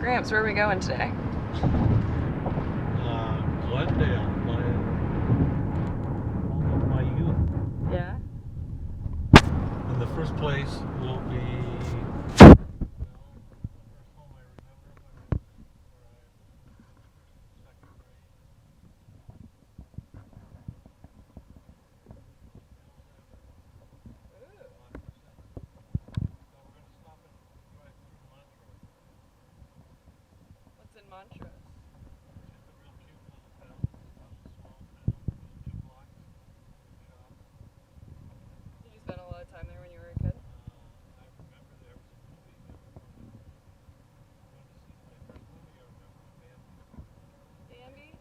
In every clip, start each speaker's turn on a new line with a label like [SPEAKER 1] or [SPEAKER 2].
[SPEAKER 1] Gramps, where are we going today?
[SPEAKER 2] Glendale, my youth.
[SPEAKER 1] Yeah?
[SPEAKER 2] And the first place will be...
[SPEAKER 1] What's in Montrose? Did you spend a lot of time there when you were a kid? Bambi?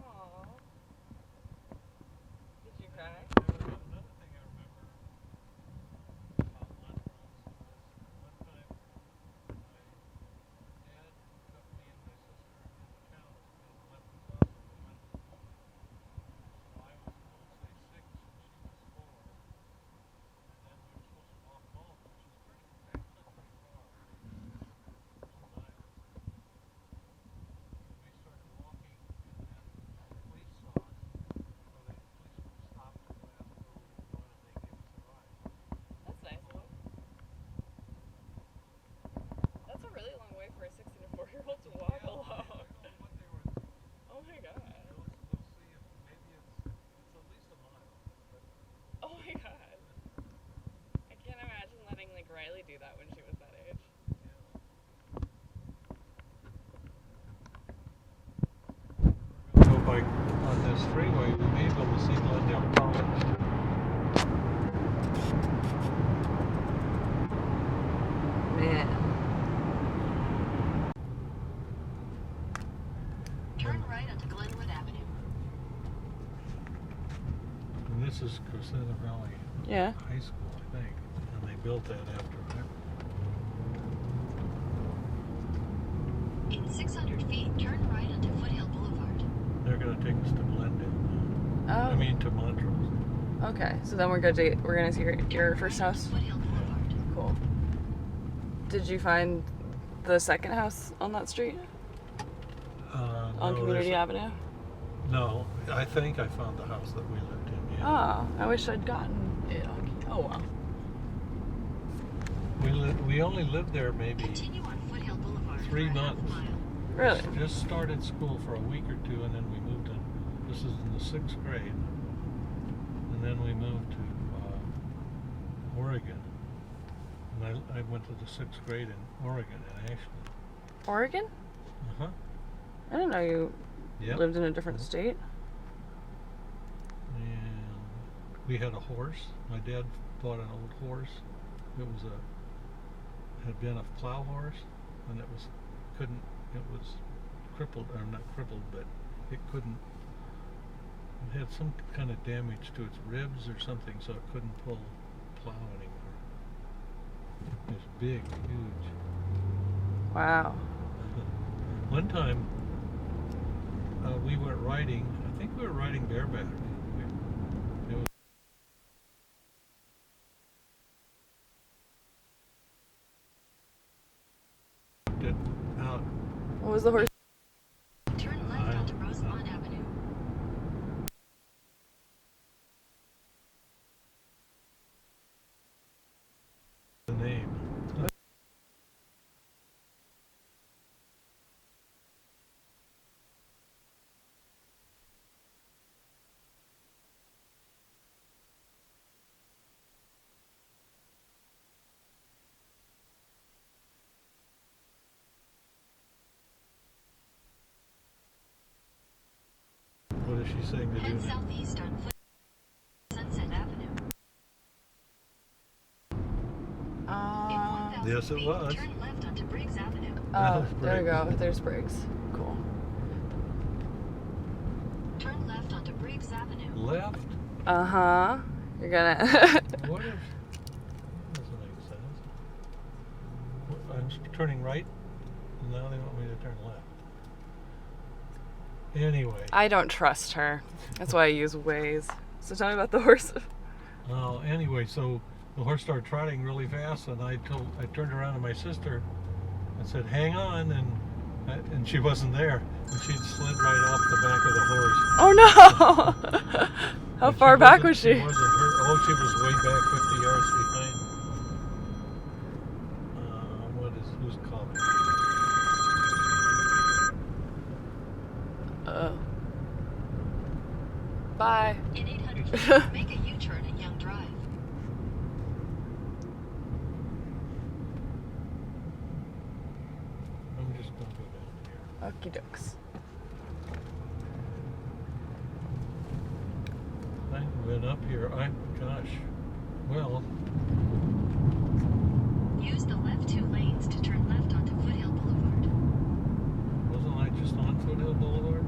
[SPEAKER 1] Aww. Did you cry? That's nice of them. That's a really long way for a 6 and a 4-year-old to walk along. Oh my god. Oh my god. I can't imagine letting like Riley do that when she was that age.
[SPEAKER 2] Go by on this freeway, we may be able to see Glendale College.
[SPEAKER 1] Man.
[SPEAKER 3] Turn right onto Glenwood Avenue.
[SPEAKER 2] And this is Crescenta Valley
[SPEAKER 1] Yeah.
[SPEAKER 2] High School, I think. And they built that after that.
[SPEAKER 3] In 600 feet, turn right onto Foothill Boulevard.
[SPEAKER 2] They're going to take us to Glendale.
[SPEAKER 1] Oh.
[SPEAKER 2] I mean to Montrose.
[SPEAKER 1] Okay, so then we're gonna see your first house.
[SPEAKER 3] Foothill Boulevard.
[SPEAKER 1] Cool. Did you find the second house on that street? On
[SPEAKER 2] No,
[SPEAKER 1] Community
[SPEAKER 2] there's-
[SPEAKER 1] Avenue?
[SPEAKER 2] No, I think I found the house that we lived in. Yeah.
[SPEAKER 1] Oh, I wish I'd gotten it. Oh well.
[SPEAKER 2] We only lived there maybe
[SPEAKER 3] Continue on Foothill Boulevard
[SPEAKER 2] 3
[SPEAKER 3] for a half
[SPEAKER 2] months.
[SPEAKER 3] mile.
[SPEAKER 1] Really?
[SPEAKER 2] Just started school for a week or two, and then we moved in. This is in the 6th grade, and then we moved to Oregon. And I went to the 6th grade in Oregon, in Ashland.
[SPEAKER 1] Oregon?
[SPEAKER 2] Uh huh.
[SPEAKER 1] I didn't know you
[SPEAKER 2] Yep.
[SPEAKER 1] lived in a different state.
[SPEAKER 2] And we had a horse. My dad bought an old horse. It was had been a plow horse, and it was crippled, or not crippled, but it couldn't. It had some kind of damage to its ribs or something, so it couldn't plow anymore. It was big, huge.
[SPEAKER 1] Wow.
[SPEAKER 2] One time, we went riding. I think we were riding bareback. It was out.
[SPEAKER 1] What was the horse?
[SPEAKER 3] Turn left onto Rosemont Avenue.
[SPEAKER 2] The name. What is she saying to do
[SPEAKER 3] Head
[SPEAKER 2] now?
[SPEAKER 3] southeast on Sunset Avenue. In 1,000
[SPEAKER 2] Yes, it
[SPEAKER 3] feet,
[SPEAKER 2] was.
[SPEAKER 3] turn left onto Briggs Avenue.
[SPEAKER 1] Oh,
[SPEAKER 2] Briggs.
[SPEAKER 1] there we go. There's Briggs. Cool.
[SPEAKER 3] Turn left onto Briggs Avenue.
[SPEAKER 2] Left?
[SPEAKER 1] Uh-huh. You're gonna...
[SPEAKER 2] What if... That doesn't make sense. I'm turning right, and now they want me to turn left. Anyway.
[SPEAKER 1] I don't trust her. That's why I use Waze. So tell me about the horse.
[SPEAKER 2] Anyway, so the horse started trotting really fast, and I turned around to my sister and said, "Hang on," and she wasn't there, and she'd slid right off the back of the horse.
[SPEAKER 1] Oh no! How
[SPEAKER 2] And
[SPEAKER 1] far back was
[SPEAKER 2] She
[SPEAKER 1] she?
[SPEAKER 2] wasn't hurt. Oh, she was way back 50 yards behind. Who's calling?
[SPEAKER 1] Uh-oh. Bye.
[SPEAKER 3] In 800 feet, make a U-turn at Young Drive.
[SPEAKER 2] I'm just gonna go down here.
[SPEAKER 1] Okie dokes.
[SPEAKER 2] I've been up here. Well,
[SPEAKER 3] Use the left 2 lanes to turn left onto Foothill Boulevard.
[SPEAKER 2] wasn't I just on Foothill Boulevard?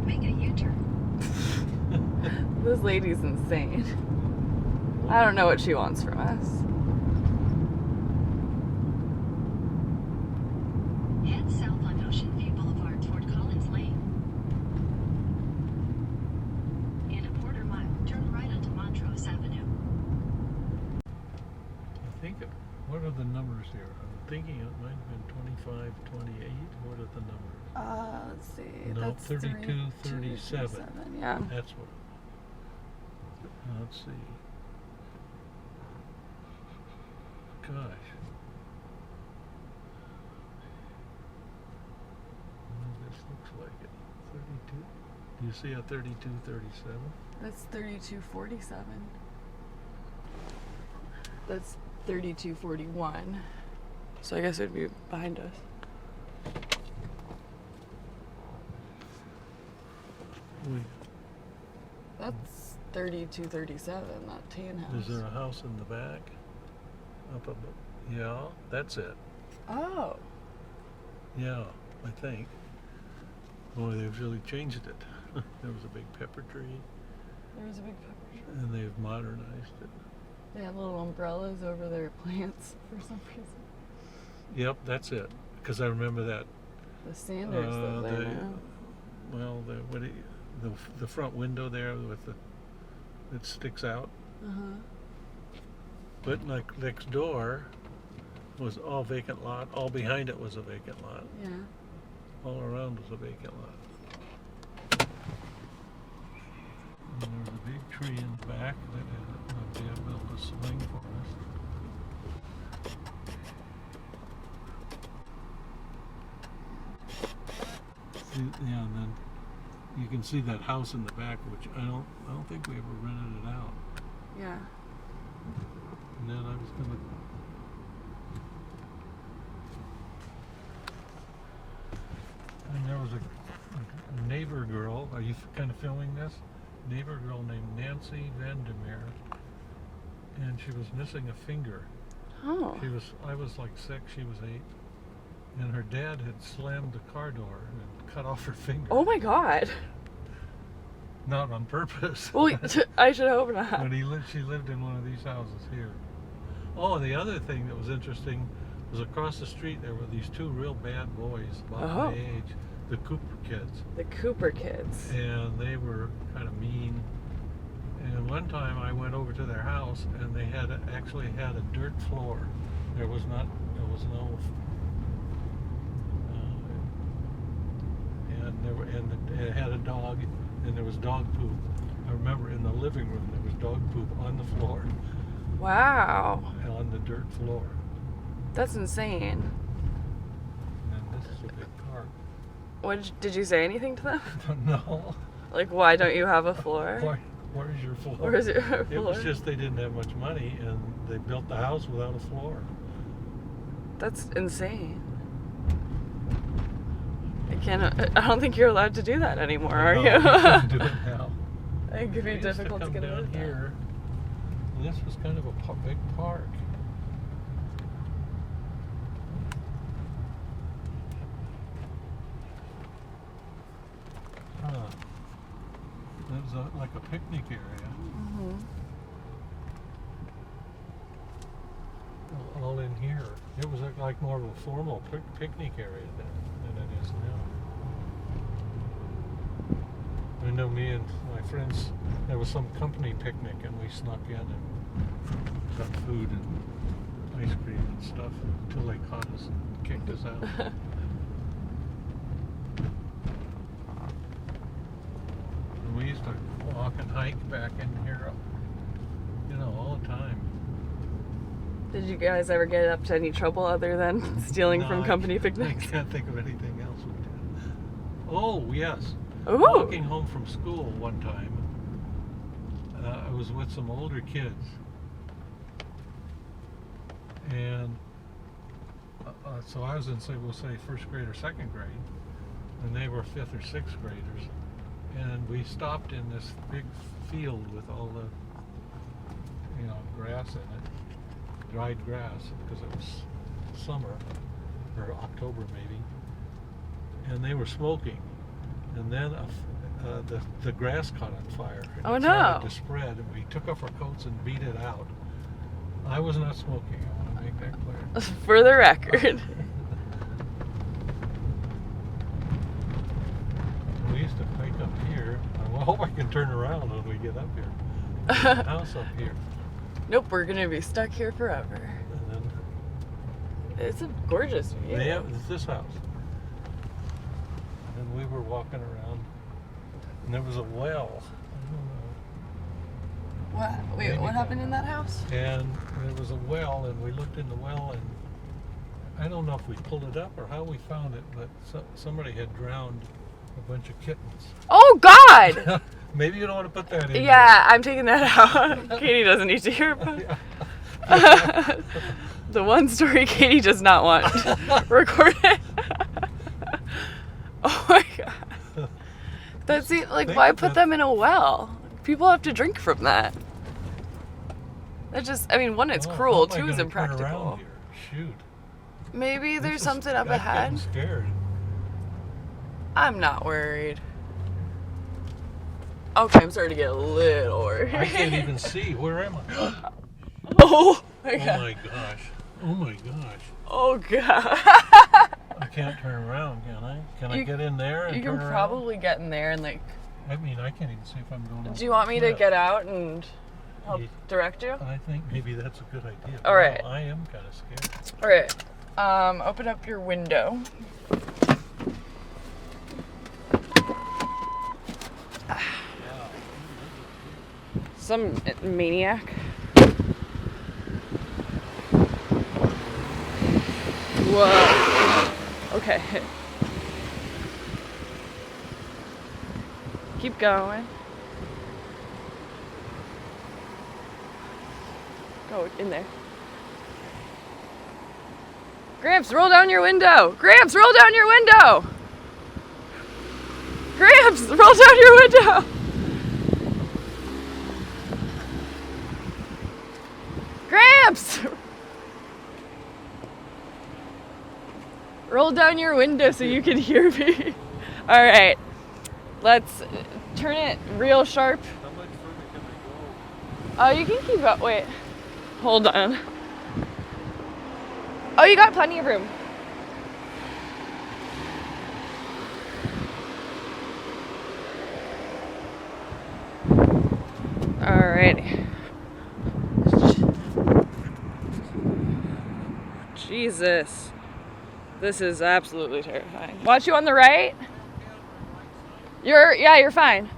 [SPEAKER 3] Make a U-turn.
[SPEAKER 1] This lady's insane. I don't know what she wants from us.
[SPEAKER 3] Head south on Ocean View Boulevard toward Collins Lane. In a quarter mile, turn right onto Montrose Avenue.
[SPEAKER 2] I think, what are the numbers here? I'm thinking it might have been 25, 28. What are the numbers?
[SPEAKER 1] Let's see.
[SPEAKER 2] No,
[SPEAKER 1] That's
[SPEAKER 2] 32, 37.
[SPEAKER 1] Yeah.
[SPEAKER 2] That's what. Let's see. Gosh. This looks like it. 32. Do you see a 32, 37?
[SPEAKER 1] That's 3247. That's 3241. So I guess it'd be behind us. That's 3237, that tan house.
[SPEAKER 2] Is there a house in the back? Up above? Yeah, that's it.
[SPEAKER 1] Oh.
[SPEAKER 2] Yeah, I think. Boy, they've really changed it. There was a big pepper tree,
[SPEAKER 1] There was a big pepper tree.
[SPEAKER 2] and they've modernized it.
[SPEAKER 1] They have little umbrellas over their plants for some reason.
[SPEAKER 2] Yep, that's it. Because I remember that.
[SPEAKER 1] The Sanders live there now.
[SPEAKER 2] Well, the front window there with it sticks out. But like next door was all vacant lot. All behind it was a vacant lot.
[SPEAKER 1] Yeah.
[SPEAKER 2] All around was a vacant lot. And there was a big tree in the back that Dad built a swing for us. See, yeah, and then you can see that house in the back, which I don't think we ever rented it out.
[SPEAKER 1] Yeah.
[SPEAKER 2] And then I was gonna. And there was a neighbor girl. Are you kind of filming this? Neighbor girl named Nancy Vandermeer, and she was missing a finger.
[SPEAKER 1] Oh.
[SPEAKER 2] I was like 6, she was 8, and her dad had slammed the car door and cut off her finger.
[SPEAKER 1] Oh my God.
[SPEAKER 2] Not on purpose.
[SPEAKER 1] Well, I should hope not.
[SPEAKER 2] But she lived in one of these houses here. Oh, and the other thing that was interesting was across the street there were these 2 real bad boys about my age, the Cooper kids.
[SPEAKER 1] The Cooper kids.
[SPEAKER 2] And they were kind of mean. And one time I went over to their house, and they actually had a dirt floor. There was no, and it had a dog, and there was dog poop. I remember in the living room there was dog poop on the floor.
[SPEAKER 1] Wow.
[SPEAKER 2] On the dirt floor.
[SPEAKER 1] That's insane.
[SPEAKER 2] And this is a big park.
[SPEAKER 1] Did you say anything to them?
[SPEAKER 2] No.
[SPEAKER 1] Like, why don't you have a floor?
[SPEAKER 2] Where's your floor?
[SPEAKER 1] Where's your floor?
[SPEAKER 2] It was just they didn't have much money, and they built the house without a floor.
[SPEAKER 1] That's insane. I don't think you're allowed to do that anymore, are
[SPEAKER 2] No,
[SPEAKER 1] you?
[SPEAKER 2] you couldn't do it now.
[SPEAKER 1] I think it'd be
[SPEAKER 2] We used to
[SPEAKER 1] difficult to
[SPEAKER 2] come
[SPEAKER 1] get away
[SPEAKER 2] down
[SPEAKER 1] with that.
[SPEAKER 2] here. And this was kind of a big park. It was like a picnic area.
[SPEAKER 1] Mm-hmm.
[SPEAKER 2] All in here. It was like more of a formal picnic area than it is now. I know me and my friends, there was some company picnic, and we snuck in and got food and ice cream and stuff until they caught us and kicked us out. And we used to walk and hike back in here, you know, all the time.
[SPEAKER 1] Did you guys ever get up to any trouble other than stealing
[SPEAKER 2] No,
[SPEAKER 1] from company picnics?
[SPEAKER 2] I can't think of anything else we did. Oh, yes.
[SPEAKER 1] Ooh.
[SPEAKER 2] Walking home from school one time, I was with some older kids. And so I was in, say, we'll say, first grade or second grade, and they were fifth or sixth graders. And we stopped in this big field with all the, you know, grass in it, dried grass, because it was summer, or October maybe. And they were smoking. And then the grass caught on fire. And
[SPEAKER 1] Oh,
[SPEAKER 2] it
[SPEAKER 1] no.
[SPEAKER 2] started to spread, and we took off our coats and beat it out. I was not smoking. I want to make that clear.
[SPEAKER 1] For the record.
[SPEAKER 2] We used to hike up here. I hope I can turn around when we get up here. There's a house up here.
[SPEAKER 1] Nope, we're gonna be stuck here forever.
[SPEAKER 2] And then
[SPEAKER 1] It's a gorgeous view.
[SPEAKER 2] it's this house. And we were walking around, and there was a well. I don't know.
[SPEAKER 1] What? Wait,
[SPEAKER 2] Maybe
[SPEAKER 1] what happened in that house?
[SPEAKER 2] And there was a well, and we looked in the well, and I don't know if we pulled it up or how we found it, but somebody had drowned a bunch of kittens.
[SPEAKER 1] Oh God!
[SPEAKER 2] Maybe you don't want to put that in.
[SPEAKER 1] Yeah, I'm taking that out. Katie doesn't need to hear about it.
[SPEAKER 2] Yeah.
[SPEAKER 1] The one story Katie does not want recorded. Oh my God. That's like,
[SPEAKER 2] Think
[SPEAKER 1] why
[SPEAKER 2] of
[SPEAKER 1] put
[SPEAKER 2] that.
[SPEAKER 1] them in a well? People have to drink from that. That just, I mean, one, it's
[SPEAKER 2] Well,
[SPEAKER 1] cruel.
[SPEAKER 2] how am I
[SPEAKER 1] Two, is
[SPEAKER 2] gonna turn
[SPEAKER 1] impractical.
[SPEAKER 2] around here? Shoot.
[SPEAKER 1] Maybe there's
[SPEAKER 2] This is-
[SPEAKER 1] something up
[SPEAKER 2] I'm
[SPEAKER 1] ahead.
[SPEAKER 2] getting scared.
[SPEAKER 1] I'm not worried. Okay, I'm starting to get a little worried.
[SPEAKER 2] I can't even see. Where am I?
[SPEAKER 1] Oh my
[SPEAKER 2] Oh
[SPEAKER 1] God.
[SPEAKER 2] my gosh. Oh my gosh.
[SPEAKER 1] Oh God.
[SPEAKER 2] I can't turn around, can I? Can I
[SPEAKER 1] You-
[SPEAKER 2] get in there and
[SPEAKER 1] You
[SPEAKER 2] turn
[SPEAKER 1] can
[SPEAKER 2] around?
[SPEAKER 1] probably get in there and like.
[SPEAKER 2] I mean, I can't even see if I'm going.
[SPEAKER 1] Do you want me to
[SPEAKER 2] Yeah.
[SPEAKER 1] get out and help
[SPEAKER 2] Yeah.
[SPEAKER 1] direct you?
[SPEAKER 2] I think maybe that's a good idea.
[SPEAKER 1] All right.
[SPEAKER 2] Wow, I am kind of scared.
[SPEAKER 1] All right. Open up your window. Some maniac. Whoa. Okay. Keep going. Go in there. Gramps, roll down your window. Gramps, roll down your window. Gramps, roll down your window. Gramps! Roll down your window so you can hear me. All right, let's turn it real sharp.
[SPEAKER 2] How much further can I go?
[SPEAKER 1] Oh, you can keep up. Wait, hold on. Oh, you got plenty of room. Alrighty. Jesus. This is absolutely terrifying. Watch you on the right. You're fine.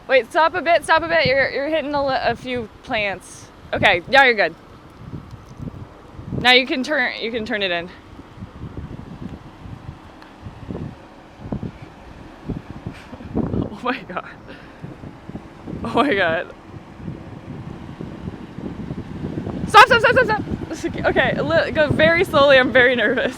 [SPEAKER 1] Wait, stop a bit, You're hitting a few plants. Okay, yeah, you're good. Now you can turn it in. Oh my God. Oh my God. Stop. Okay, go very slowly. I'm very nervous.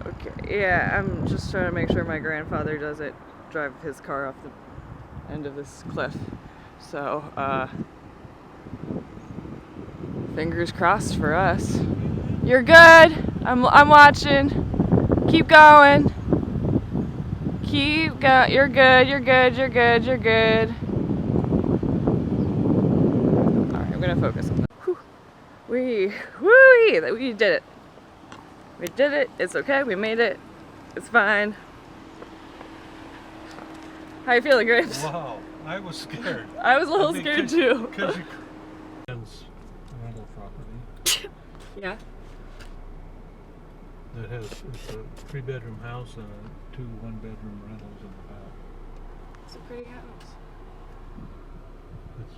[SPEAKER 1] Okay, yeah, I'm just trying to make sure my grandfather doesn't drive his car off the end of this cliff. So, fingers crossed for us. You're good. I'm watching. Keep going. Keep going. You're good. All right, I'm gonna focus on that. Whew. We did it. We did it. It's okay. We made it. It's fine. How you feeling, Gramps?
[SPEAKER 2] Wow, I was scared.
[SPEAKER 1] I was a little scared too.
[SPEAKER 2] Because you rental property
[SPEAKER 1] Yeah.
[SPEAKER 2] that has it's a 3-bedroom house and 2 1-bedroom rentals in the back.
[SPEAKER 1] It's a pretty house.
[SPEAKER 2] It's,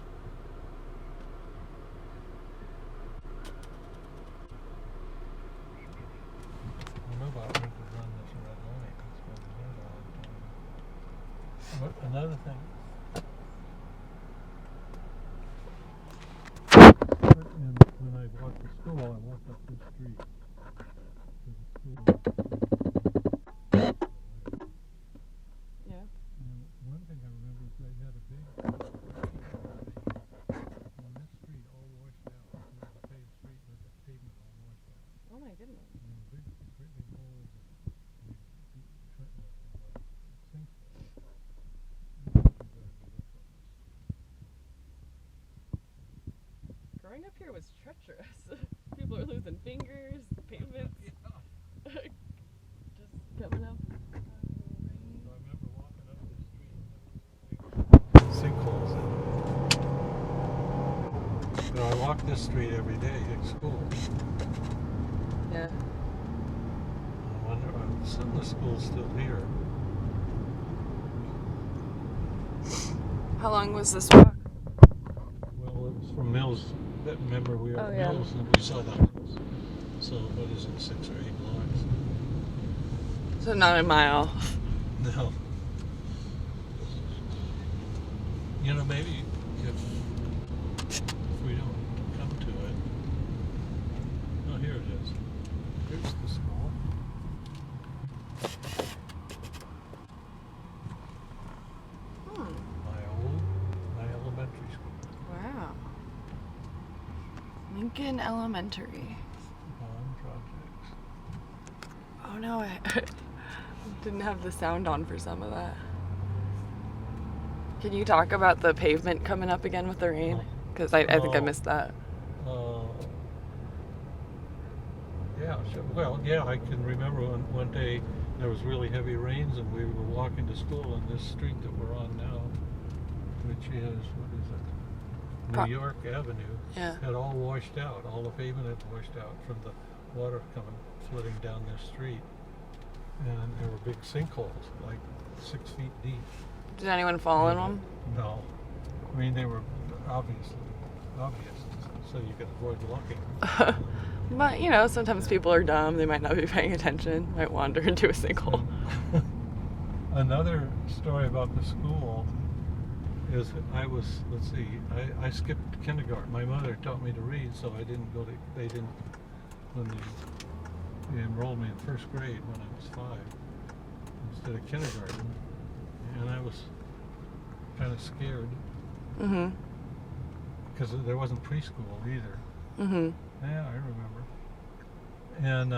[SPEAKER 2] I know about when to run this red light. That's what we did all the time. But another thing. And when I walked to school, I walked up this street to the school.
[SPEAKER 1] Yeah.
[SPEAKER 2] And one thing I remember is they had a big on this street all washed out. It was a paved street with the pavement all washed out.
[SPEAKER 1] Oh my goodness.
[SPEAKER 2] And big, great big holes and big deep sinkholes.
[SPEAKER 1] Growing up here was treacherous. People are losing fingers, pavements. Just coming up.
[SPEAKER 2] I remember walking up this street and there was big sinkholes in it. So I walk this street every day at school.
[SPEAKER 1] Yeah.
[SPEAKER 2] I wonder if some of the school's still here.
[SPEAKER 1] How long was this walk?
[SPEAKER 2] Well, it was from Mills. Remember, we were
[SPEAKER 1] Oh,
[SPEAKER 2] at
[SPEAKER 1] yeah.
[SPEAKER 2] Mills and we saw the house. So, what is it, 6 or 8 blocks?
[SPEAKER 1] So not a mile.
[SPEAKER 2] No. You know, maybe if we don't come to it. Oh, here it is. Here's the school. My elementary school.
[SPEAKER 1] Wow. Lincoln Elementary.
[SPEAKER 2] Bond projects.
[SPEAKER 1] Oh no, I didn't have the sound on for some of that. Can you talk about the pavement coming up again with the rain? Because I think I missed that.
[SPEAKER 2] Yeah, sure. Well, yeah, I can remember one day there was really heavy rains and we were walking to school on this street that we're on now, which is, what is it? New York Avenue.
[SPEAKER 1] Yeah.
[SPEAKER 2] Had all washed out. All the pavement had washed out from the water coming flooding down this street. And there were big sinkholes, like 6 feet deep.
[SPEAKER 1] Did anyone fall in them?
[SPEAKER 2] No. I mean, they were obvious, so you could avoid walking.
[SPEAKER 1] But, you know, sometimes people are dumb. They might not be paying attention. Might wander into a sinkhole.
[SPEAKER 2] Another story about the school is I skipped kindergarten. My mother taught me to read, so I didn't go to, they enrolled me in first grade when I was 5 instead of kindergarten. And I was kind of scared.
[SPEAKER 1] Mm-hmm.
[SPEAKER 2] Because there wasn't preschool either.
[SPEAKER 1] Mm-hmm.
[SPEAKER 2] Yeah, I remember. And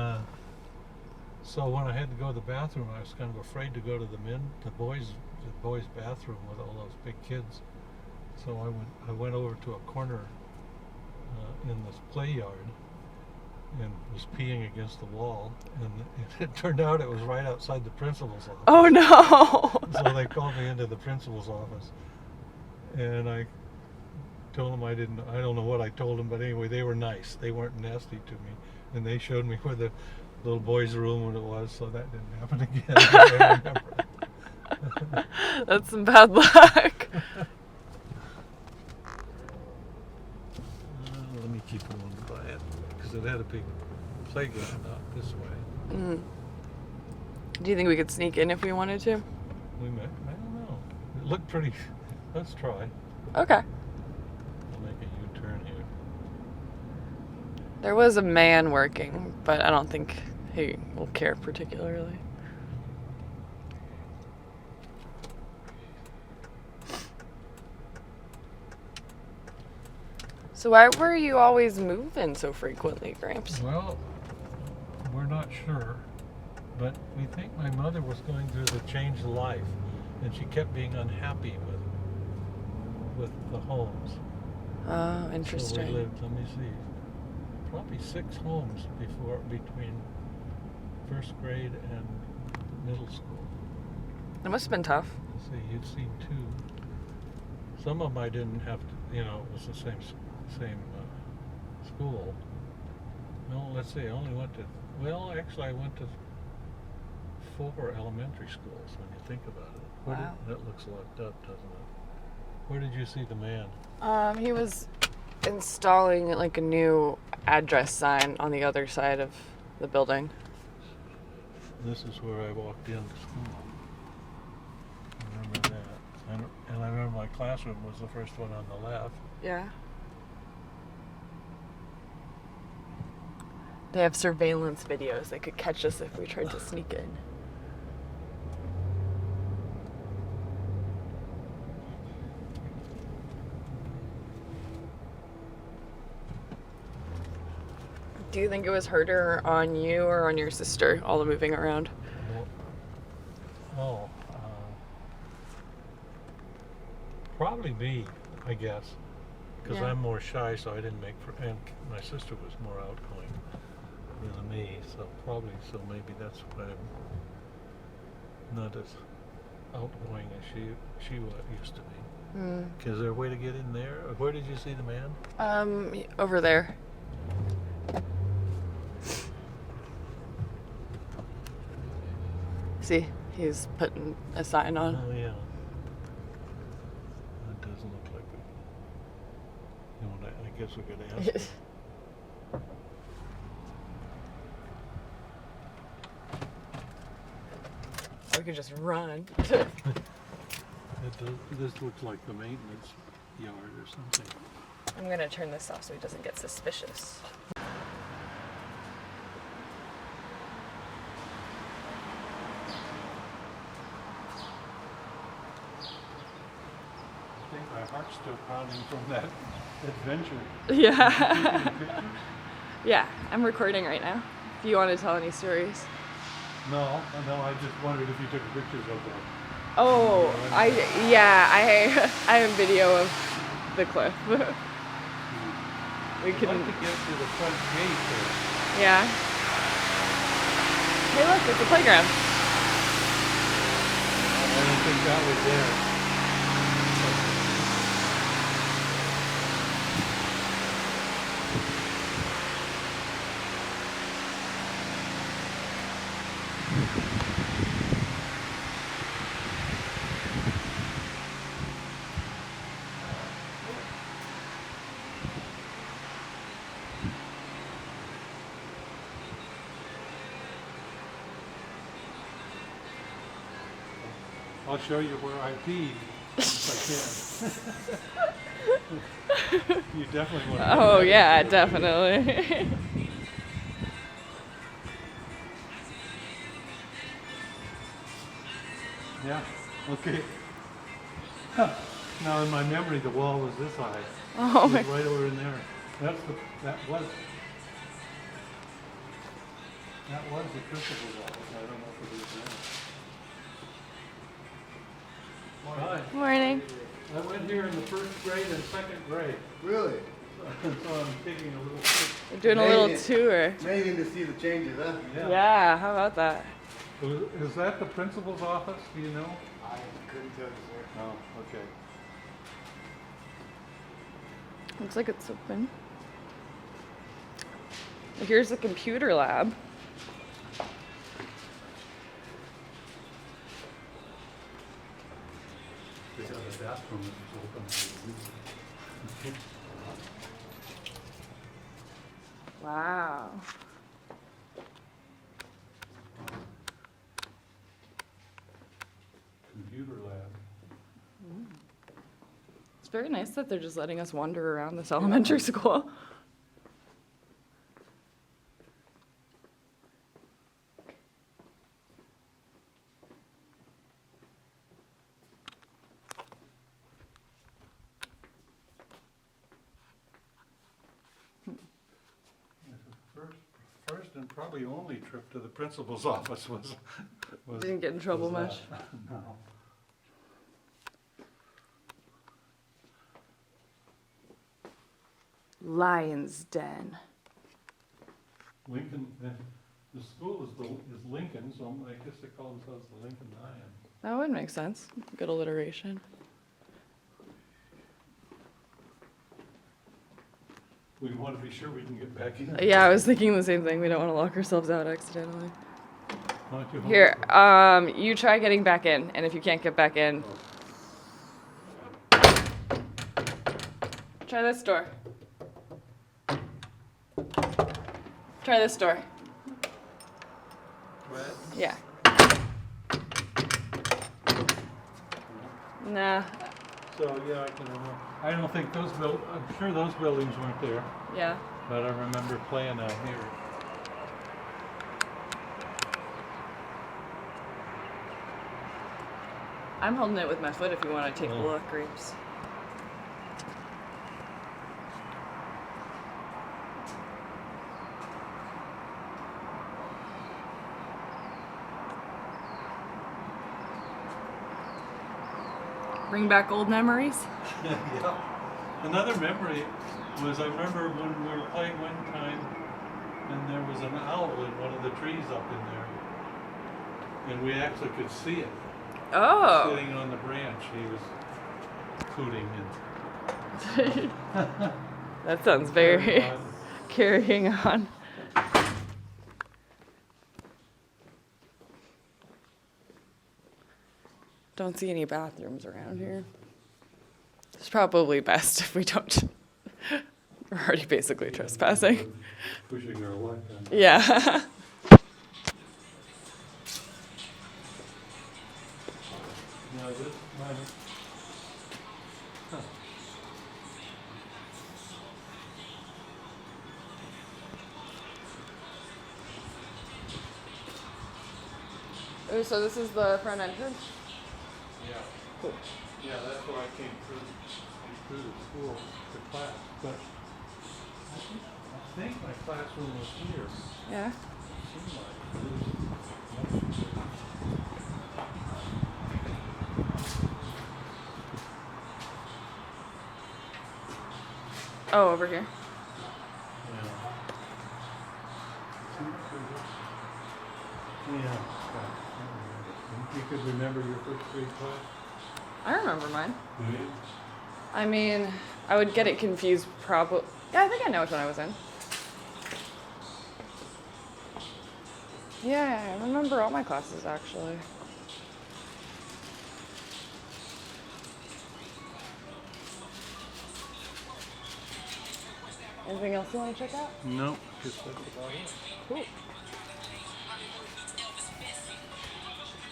[SPEAKER 2] so when I had to go to the bathroom, I was kind of afraid to go to the boys' bathroom with all those big kids. So I went over to a corner in this play yard and was peeing against the wall. And it turned out it was right outside the principal's office.
[SPEAKER 1] Oh no!
[SPEAKER 2] So they called me into the principal's office, and I told them I don't know what I told them, but anyway, they were nice. They weren't nasty to me, and they showed me where the little boy's room when it was, so that didn't happen again. I remember.
[SPEAKER 1] That's some bad luck.
[SPEAKER 2] Let me keep going by it, because it had a big playground out this way.
[SPEAKER 1] Mm. Do you think we could sneak in if we wanted to?
[SPEAKER 2] We may, I don't know. It looked pretty. Let's try.
[SPEAKER 1] Okay.
[SPEAKER 2] I'll make a U-turn here.
[SPEAKER 1] There was a man working, but I don't think he will care particularly. So why were you always moving so frequently, Gramps?
[SPEAKER 2] Well, we're not sure, but we think my mother was going through the changed life, and she kept being unhappy with the homes.
[SPEAKER 1] Oh,
[SPEAKER 2] So
[SPEAKER 1] interesting.
[SPEAKER 2] we lived, let me see, probably 6 homes between first grade and middle school.
[SPEAKER 1] It must have been tough.
[SPEAKER 2] Let's see, you've seen 2. Some of them I didn't have to, it was the same school. No, let's see, I only went to, actually I went to 4 elementary schools when you think about it.
[SPEAKER 1] Wow.
[SPEAKER 2] That looks locked up, doesn't it? Where did you see the man?
[SPEAKER 1] He was installing like a new address sign on the other side of the building.
[SPEAKER 2] This is where I walked into school. I remember that. And I remember my classroom was the first one on the left.
[SPEAKER 1] Yeah. They have surveillance videos. They could catch us if we tried to sneak in. Do you think it was harder on you or on your sister, all the moving around?
[SPEAKER 2] Probably me, I guess. Because
[SPEAKER 1] Yeah.
[SPEAKER 2] I'm more shy, so I didn't make and my sister was more outgoing than me, so maybe that's why I'm not as outgoing as she used to be. Is there a way to get in there? Where did you see the man?
[SPEAKER 1] Over there. See, he's putting a sign on.
[SPEAKER 2] Oh yeah. That doesn't look like it. I guess we could ask him.
[SPEAKER 1] We could just run.
[SPEAKER 2] This looks like the maintenance yard or something.
[SPEAKER 1] I'm gonna turn this off so he doesn't get suspicious.
[SPEAKER 2] I think my heart's still pounding from that adventure.
[SPEAKER 1] Yeah.
[SPEAKER 2] Pictures?
[SPEAKER 1] Yeah, I'm recording right now. If you want to tell any stories.
[SPEAKER 2] No, I just wondered if you took pictures of them.
[SPEAKER 1] Oh, I have video of the cliff. We
[SPEAKER 2] I'd
[SPEAKER 1] can.
[SPEAKER 2] like to get to the front gate there.
[SPEAKER 1] Yeah. Hey, look, it's a playground.
[SPEAKER 2] I don't think that was there. I'll show you where I peed if I can. You definitely want to.
[SPEAKER 1] Oh yeah, definitely.
[SPEAKER 2] Yeah, okay. Now in my memory the wall was this high.
[SPEAKER 1] Oh
[SPEAKER 2] It
[SPEAKER 1] my.
[SPEAKER 2] was right over in there. That was the principal's office. I don't know if it is now. Hi.
[SPEAKER 1] Morning.
[SPEAKER 2] I went here in the first grade and second grade.
[SPEAKER 4] Really?
[SPEAKER 2] So I'm taking a little trip.
[SPEAKER 1] We're doing a little
[SPEAKER 4] Amazing.
[SPEAKER 1] tour.
[SPEAKER 4] Amazing to see the changes, huh?
[SPEAKER 1] Yeah, how about that?
[SPEAKER 2] Is that the principal's office? Do you know?
[SPEAKER 4] I couldn't tell you, sir.
[SPEAKER 2] Oh, okay.
[SPEAKER 1] Looks like it's open. Here's the computer lab.
[SPEAKER 2] They have a bathroom that is open.
[SPEAKER 1] Wow.
[SPEAKER 2] Computer lab.
[SPEAKER 1] It's very nice that they're just letting us wander around this elementary school.
[SPEAKER 2] First and probably only trip to the principal's office was
[SPEAKER 1] Didn't get in trouble
[SPEAKER 2] was
[SPEAKER 1] much.
[SPEAKER 2] that. No.
[SPEAKER 1] Lion's Den.
[SPEAKER 2] Lincoln, the school is Lincoln, so I guess they call themselves the Lincoln Lions.
[SPEAKER 1] That would make sense. Good alliteration.
[SPEAKER 2] We want to be sure we can get back in.
[SPEAKER 1] Yeah, I was thinking the same thing. We don't want to lock ourselves out accidentally.
[SPEAKER 2] Why don't you hold
[SPEAKER 1] Here,
[SPEAKER 2] it?
[SPEAKER 1] you try getting back in, and if you can't get back in, try this door. Try this door.
[SPEAKER 2] Red?
[SPEAKER 1] Yeah. Nah.
[SPEAKER 2] So, yeah, I can remember. I don't think I'm sure those buildings weren't there,
[SPEAKER 1] Yeah.
[SPEAKER 2] but I remember playing out here.
[SPEAKER 1] I'm holding it with my foot if you want to take a
[SPEAKER 2] Oh.
[SPEAKER 1] look, Gramps. Bring back old memories?
[SPEAKER 2] Yeah. Another memory was I remember when we were playing one time and there was an owl in one of the trees up in there. And we actually could see it
[SPEAKER 1] Oh.
[SPEAKER 2] sitting on the branch. He was hooting and
[SPEAKER 1] That sounds very carrying on. Don't see any bathrooms around here. It's probably best if we don't. We're already basically trespassing.
[SPEAKER 2] pushing our luck on.
[SPEAKER 1] Yeah.
[SPEAKER 2] No, this mine. Huh.
[SPEAKER 1] Oh, so this is the front entrance?
[SPEAKER 2] Yeah.
[SPEAKER 1] Cool.
[SPEAKER 2] Yeah, that's where I came through the school to class. But I think my classroom was here.
[SPEAKER 1] Yeah.
[SPEAKER 2] It seemed like it was.
[SPEAKER 1] Oh, over here.
[SPEAKER 2] Yeah. You could remember your first grade class?
[SPEAKER 1] I remember mine.
[SPEAKER 2] Do you?
[SPEAKER 1] I mean, I would get it confused probably. Yeah, I think I know which one I was in. Yeah, I remember all my classes actually. Anything else you want to check out?
[SPEAKER 2] No, just that's about it.
[SPEAKER 1] Cool.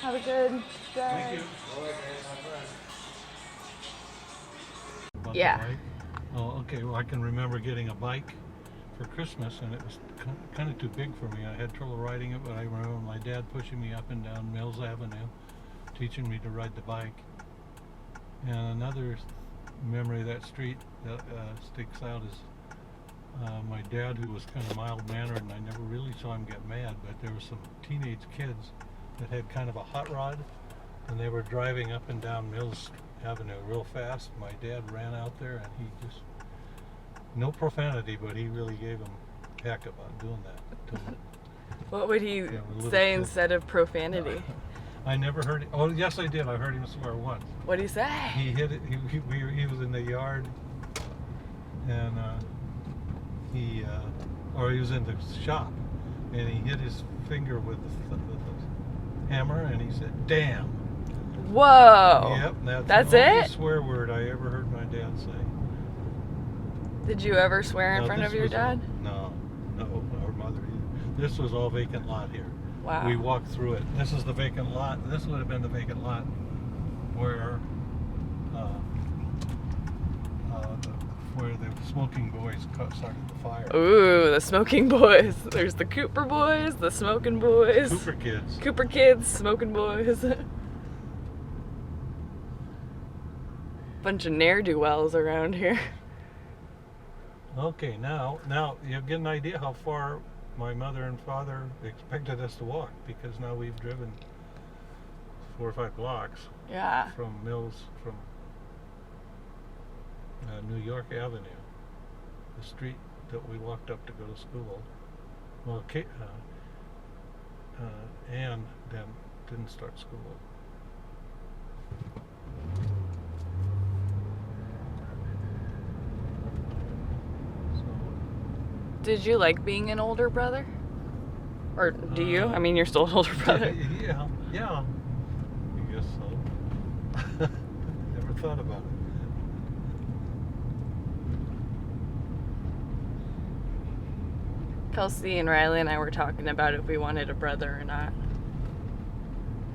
[SPEAKER 1] Have a good day.
[SPEAKER 2] Thank you. About the
[SPEAKER 1] Yeah.
[SPEAKER 2] bike? Oh, okay. Well, I can remember getting a bike for Christmas, and it was kind of too big for me. I had trouble riding it, but I remember my dad pushing me up and down Mills Avenue, teaching me to ride the bike. And another memory of that street that sticks out is my dad, who was kind of mild-mannered, and I never really saw him get mad, but there were some teenage kids that had kind of a hot rod, and they were driving up and down Mills Avenue real fast. My dad ran out there, and he just, no profanity, but he really gave them heck about doing that to them.
[SPEAKER 1] What would he
[SPEAKER 2] Yeah, a little
[SPEAKER 1] say
[SPEAKER 2] kid.
[SPEAKER 1] instead of profanity?
[SPEAKER 2] I never heard it. Oh, yes, I did. I heard him swear once.
[SPEAKER 1] What did he say?
[SPEAKER 2] He hit it. He was in the yard, and he was in the shop, and he hit his finger with the hammer, and he said, "Damn."
[SPEAKER 1] Whoa.
[SPEAKER 2] Yep,
[SPEAKER 1] That's
[SPEAKER 2] the only
[SPEAKER 1] it?
[SPEAKER 2] swear word I ever heard my dad say.
[SPEAKER 1] Did you ever swear in
[SPEAKER 2] No,
[SPEAKER 1] front
[SPEAKER 2] this
[SPEAKER 1] of your
[SPEAKER 2] was all-
[SPEAKER 1] dad?
[SPEAKER 2] No, our mother either. This was all vacant lot here.
[SPEAKER 1] Wow.
[SPEAKER 2] We walked through it. This is the vacant lot. This would have been the vacant lot where where the smoking boys started the fire.
[SPEAKER 1] Ooh, the smoking boys. There's the Cooper boys, the smoking boys.
[SPEAKER 2] Cooper kids.
[SPEAKER 1] Cooper kids, smoking boys. Bunch of ne'er-do-wells around here.
[SPEAKER 2] Okay, now you get an idea how far my mother and father expected us to walk, because now we've driven 4 or 5 blocks
[SPEAKER 1] Yeah.
[SPEAKER 2] from New York Avenue, the street that we walked up to go to school. Well, Anne then didn't start school. So,
[SPEAKER 1] Did you like being an older brother? Or do you? I mean, you're still an older brother.
[SPEAKER 2] yeah. I guess so. Never thought about it.
[SPEAKER 1] Kelsey and Riley and I were talking about if we wanted a brother or not.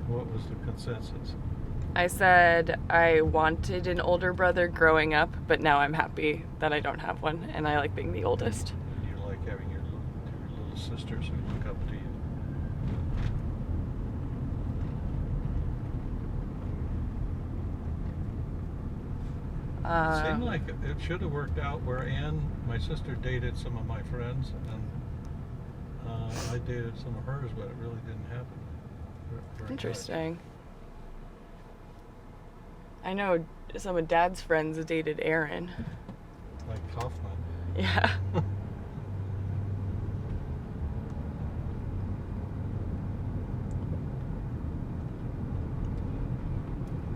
[SPEAKER 2] What was the consensus?
[SPEAKER 1] I said I wanted an older brother growing up, but now I'm happy that I don't have one, and I like being the oldest.
[SPEAKER 2] You like having your little sisters who look up to you. It seemed like it should have worked out where Anne, my sister, dated some of my friends, and I dated some of hers, but it really didn't happen. Very
[SPEAKER 1] Interesting. I know some of Dad's friends dated Aaron.
[SPEAKER 2] much. Like Kaufman.
[SPEAKER 1] Yeah.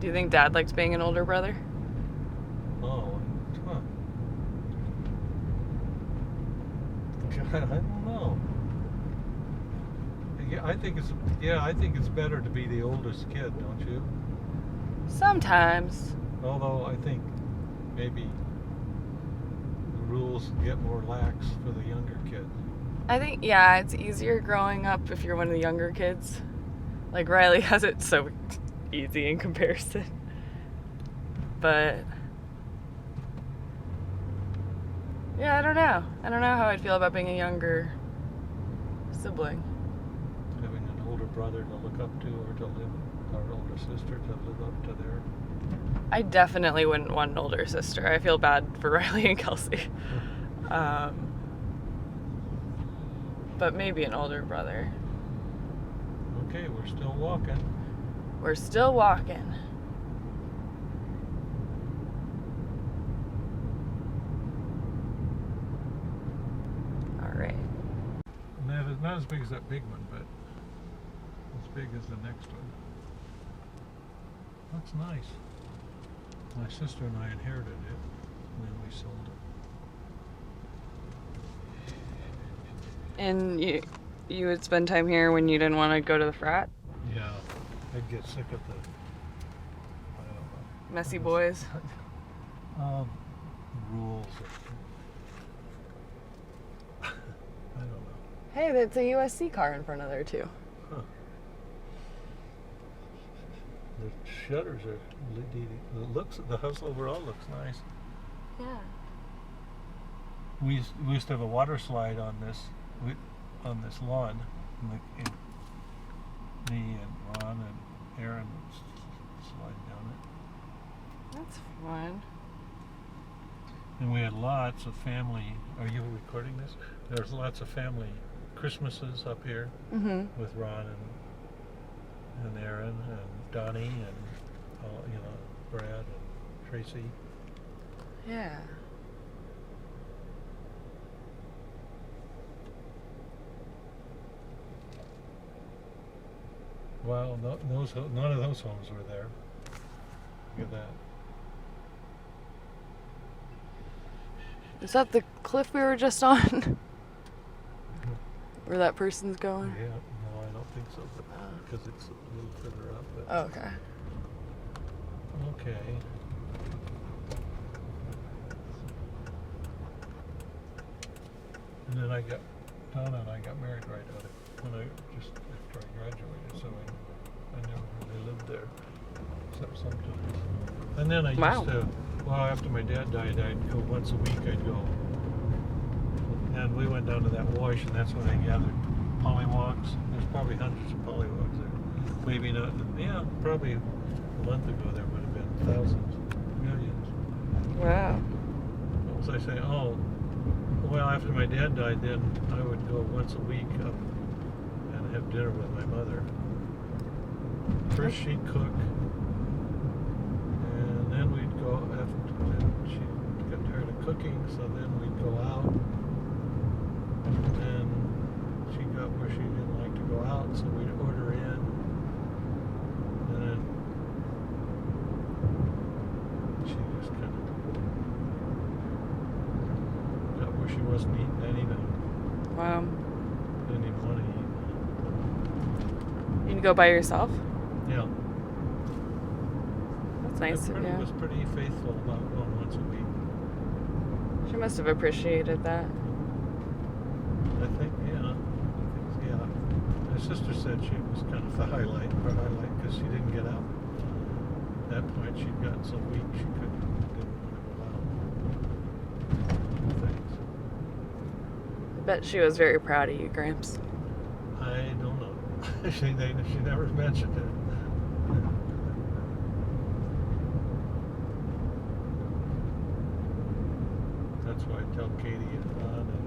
[SPEAKER 1] Do you think Dad likes being an older brother?
[SPEAKER 2] Oh, huh. God, I don't know. Yeah, I think it's better to be the oldest kid, don't you?
[SPEAKER 1] Sometimes.
[SPEAKER 2] Although I think maybe the rules get more lax for the younger kids.
[SPEAKER 1] I think, yeah, it's easier growing up if you're one of the younger kids. Like, Riley has it so easy in comparison. But, yeah, I don't know. I don't know how I'd feel about being a younger sibling.
[SPEAKER 2] Having an older brother to look up to, or older sister to live up to their.
[SPEAKER 1] I definitely wouldn't want an older sister. I feel bad for Riley and Kelsey. But maybe an older brother.
[SPEAKER 2] Okay, we're still walking.
[SPEAKER 1] We're still walking. All right.
[SPEAKER 2] Not as big as that big one, but as big as the next one. That's nice. My sister and I inherited it, and then we sold it.
[SPEAKER 1] And you would spend time here when you didn't want to go to the frat?
[SPEAKER 2] Yeah, I'd get sick of the, I don't know.
[SPEAKER 1] Messy boys?
[SPEAKER 2] Rules. I don't know.
[SPEAKER 1] Hey, that's a USC car in front of there too.
[SPEAKER 2] Huh. The shutters are the house overall looks nice.
[SPEAKER 1] Yeah.
[SPEAKER 2] We used to have a water slide on this lawn. And me and Ron and Aaron slide down it.
[SPEAKER 1] That's fun.
[SPEAKER 2] And we had lots of family. Are you recording this? There's lots of family Christmases up here with Ron and Aaron and Donnie and Brad and Tracy.
[SPEAKER 1] Yeah.
[SPEAKER 2] Well, none of those homes were there. Look at that.
[SPEAKER 1] Is that the cliff we were just on? Where that person's going?
[SPEAKER 2] Yeah, no, I don't think so, but because it's a little further up. But
[SPEAKER 1] Oh, okay.
[SPEAKER 2] okay. And then Donna and I got married right out of just after I graduated, so I never really lived there, except sometimes. And then I used to, after my dad died, I'd go once a week. I'd go, and we went down to that wash, and that's when I gathered pollywogs. There's probably hundreds of pollywogs there. Maybe not. Yeah, probably a month ago there would have been thousands, millions.
[SPEAKER 1] Wow.
[SPEAKER 2] What was I saying? Oh, well, after my dad died, then I would go once a week up and have dinner with my mother. First she'd cook, and then we'd go after, and she got tired of cooking, so then we'd go out, and then got where she didn't like to go out, so we'd order in. And then she just kind of got where she wasn't eating anything.
[SPEAKER 1] Wow.
[SPEAKER 2] Didn't even want to eat.
[SPEAKER 1] You can go by yourself?
[SPEAKER 2] Yeah.
[SPEAKER 1] That's nice of you.
[SPEAKER 2] Was pretty faithful about going once a week.
[SPEAKER 1] She must have appreciated that.
[SPEAKER 2] I think, yeah. My sister said she was kind of the highlight, because she didn't get out. At that point, she'd gotten so weak she didn't want to go out. Things.
[SPEAKER 1] I bet she was very proud of you, Gramps.
[SPEAKER 2] I don't know. she never mentioned it. That's why I tell Katie and Ron and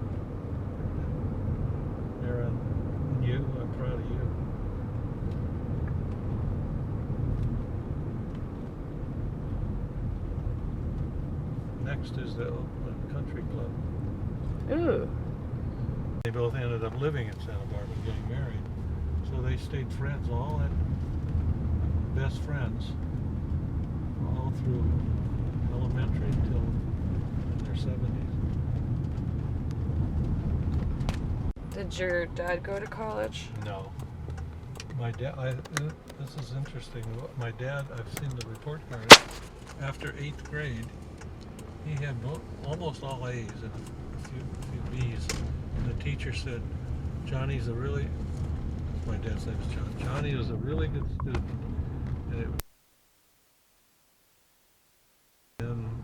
[SPEAKER 2] Aaron, I'm proud of you. Next is the Oakland Country Club.
[SPEAKER 1] Ooh.
[SPEAKER 2] They both ended up living in Santa Barbara and getting married. So they stayed friends, all had best friends, all through elementary until in their 70s.
[SPEAKER 1] Did your dad go to college?
[SPEAKER 2] No. My dad, this is interesting. My dad, I've seen the report card. After 8th grade, he had almost all A's and a few B's. And the teacher said, Johnny's a really, my dad's name is John. Johnny was a really good student. And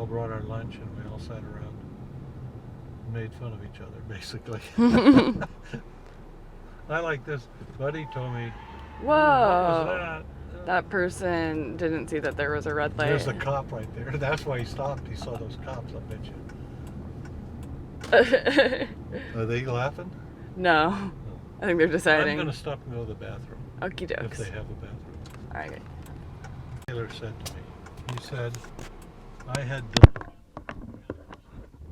[SPEAKER 2] all brought our lunch and we all sat around and made fun of each other, basically. I like this. Buddy told me,
[SPEAKER 1] Whoa.
[SPEAKER 2] what was that?
[SPEAKER 1] That person didn't see that there was a red light.
[SPEAKER 2] There's a cop right there. That's why he stopped. He saw those cops, I bet you. Are they laughing?
[SPEAKER 1] No. I think they're deciding.
[SPEAKER 2] I'm going to stop and go to the bathroom.
[SPEAKER 1] Okie dokes.
[SPEAKER 2] If they have a bathroom.
[SPEAKER 1] Alright.
[SPEAKER 2] Taylor said to me, he said, I had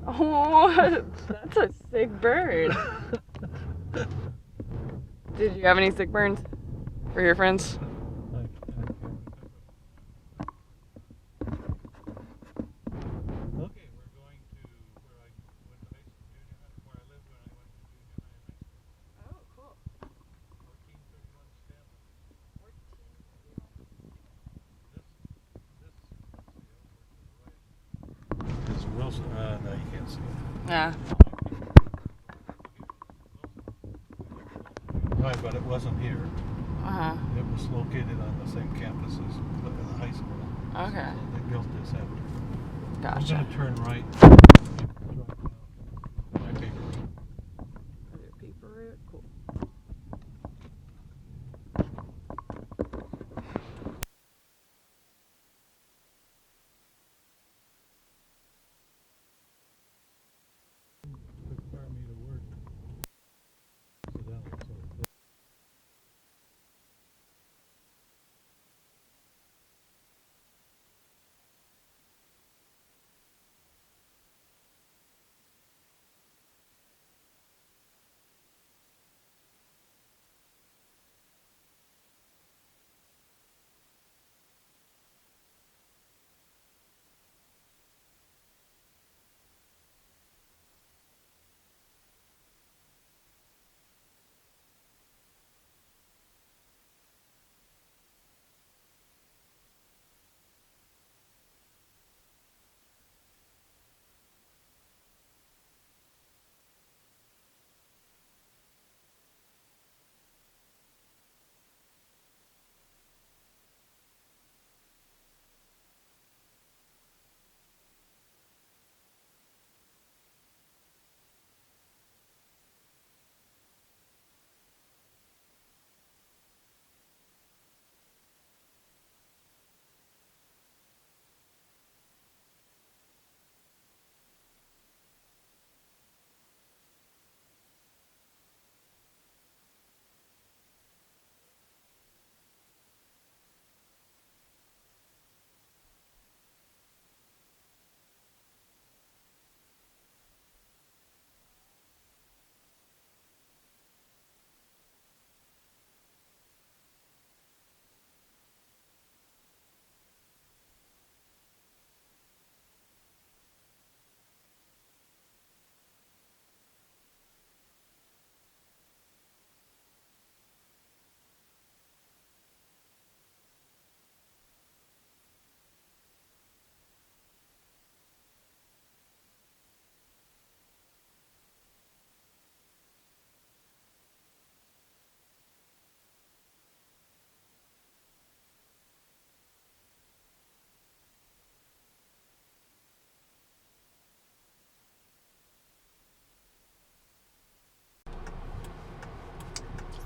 [SPEAKER 1] Oh, that's a sick bird. Did you have any sick burns for your friends?
[SPEAKER 2] Okay, we're going to where I went to junior high, where I lived when I went to junior high and high school.
[SPEAKER 1] Oh, cool.
[SPEAKER 2] 1431 Stanley. This is Wilson. No, you can't see it.
[SPEAKER 1] Yeah.
[SPEAKER 2] Right, but it wasn't here.
[SPEAKER 1] Uh-huh.
[SPEAKER 2] It was located on the same campus as the high school.
[SPEAKER 1] Okay.
[SPEAKER 2] So they built this after.
[SPEAKER 1] Gotcha.
[SPEAKER 2] I'm going to turn right. My paper route.
[SPEAKER 1] Your paper route? Cool.
[SPEAKER 2] Require me to work. So that was so.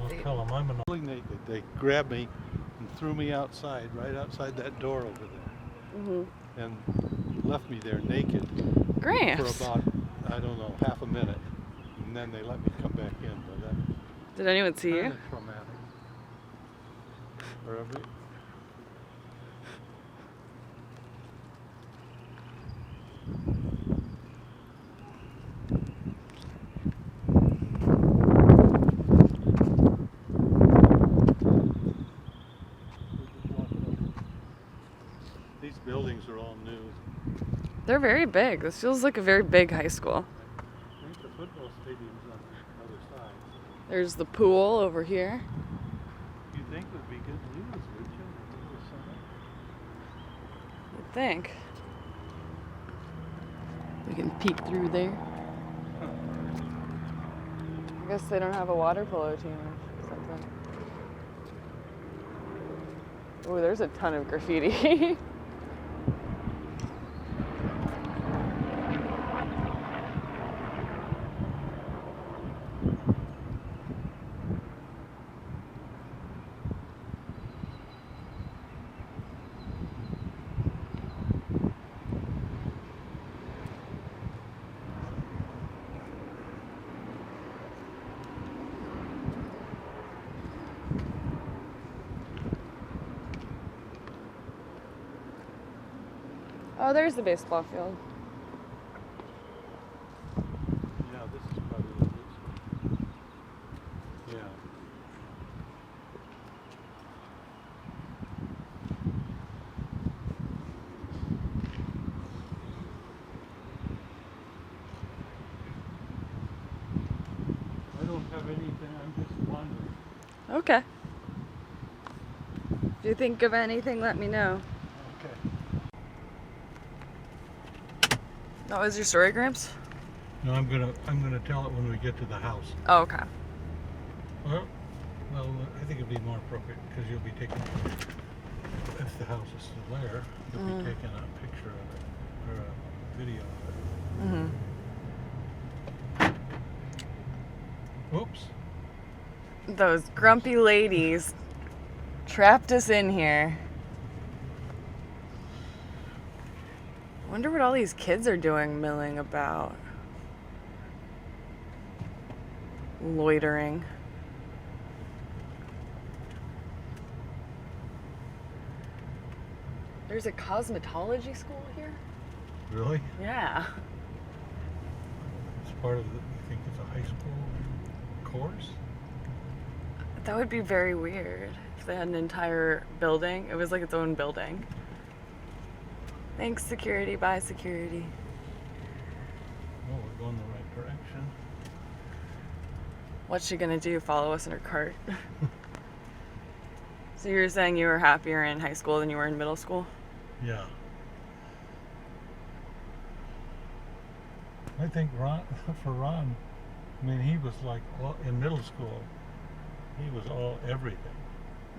[SPEAKER 2] I'll tell them I'm fully naked. They grabbed me and threw me outside, right outside that door over there, and left me there naked
[SPEAKER 1] Gramps.
[SPEAKER 2] for about, I don't know, half a minute, and then they let me come back in. But that
[SPEAKER 1] Did anyone see you?
[SPEAKER 2] kind of traumatic. Or a bit- These buildings are all new.
[SPEAKER 1] They're very big. This feels like a very big high school.
[SPEAKER 2] I think the football stadium's on the other side.
[SPEAKER 1] There's the pool over here.
[SPEAKER 2] You'd think it would be good news, would you? This summer?
[SPEAKER 1] I think. We can peek through there. I guess they don't have a water polo team or something. Oh, there's a ton of graffiti. Oh, there's the baseball field.
[SPEAKER 2] Yeah, this is probably what it looks like. Yeah. I don't have anything, I'm just wondering.
[SPEAKER 1] Okay. If you think of anything, let me know.
[SPEAKER 2] Okay.
[SPEAKER 1] That was your story, Gramps?
[SPEAKER 2] No, I'm gonna tell it when we get to the house.
[SPEAKER 1] Oh, okay.
[SPEAKER 2] Well, I think it'd be more appropriate because you'll be taking, if the house is still there, you'll be taking a picture of it or a video of it. Whoops.
[SPEAKER 1] Those grumpy ladies trapped us in here. Wonder what all these kids are doing milling about. Loitering. There's a cosmetology school here?
[SPEAKER 2] Really?
[SPEAKER 1] Yeah.
[SPEAKER 2] It's part of the, you think it's a high school course?
[SPEAKER 1] That would be very weird if they had an entire building. It was like its own building. Thanks, security. Bye, security.
[SPEAKER 2] Oh, we're going the right direction.
[SPEAKER 1] What's she gonna do? Follow us in her cart? So you were saying you were happier in high school than you were in middle school?
[SPEAKER 2] Yeah. I think for Ron, I mean, he was like, in middle school, he was all everything.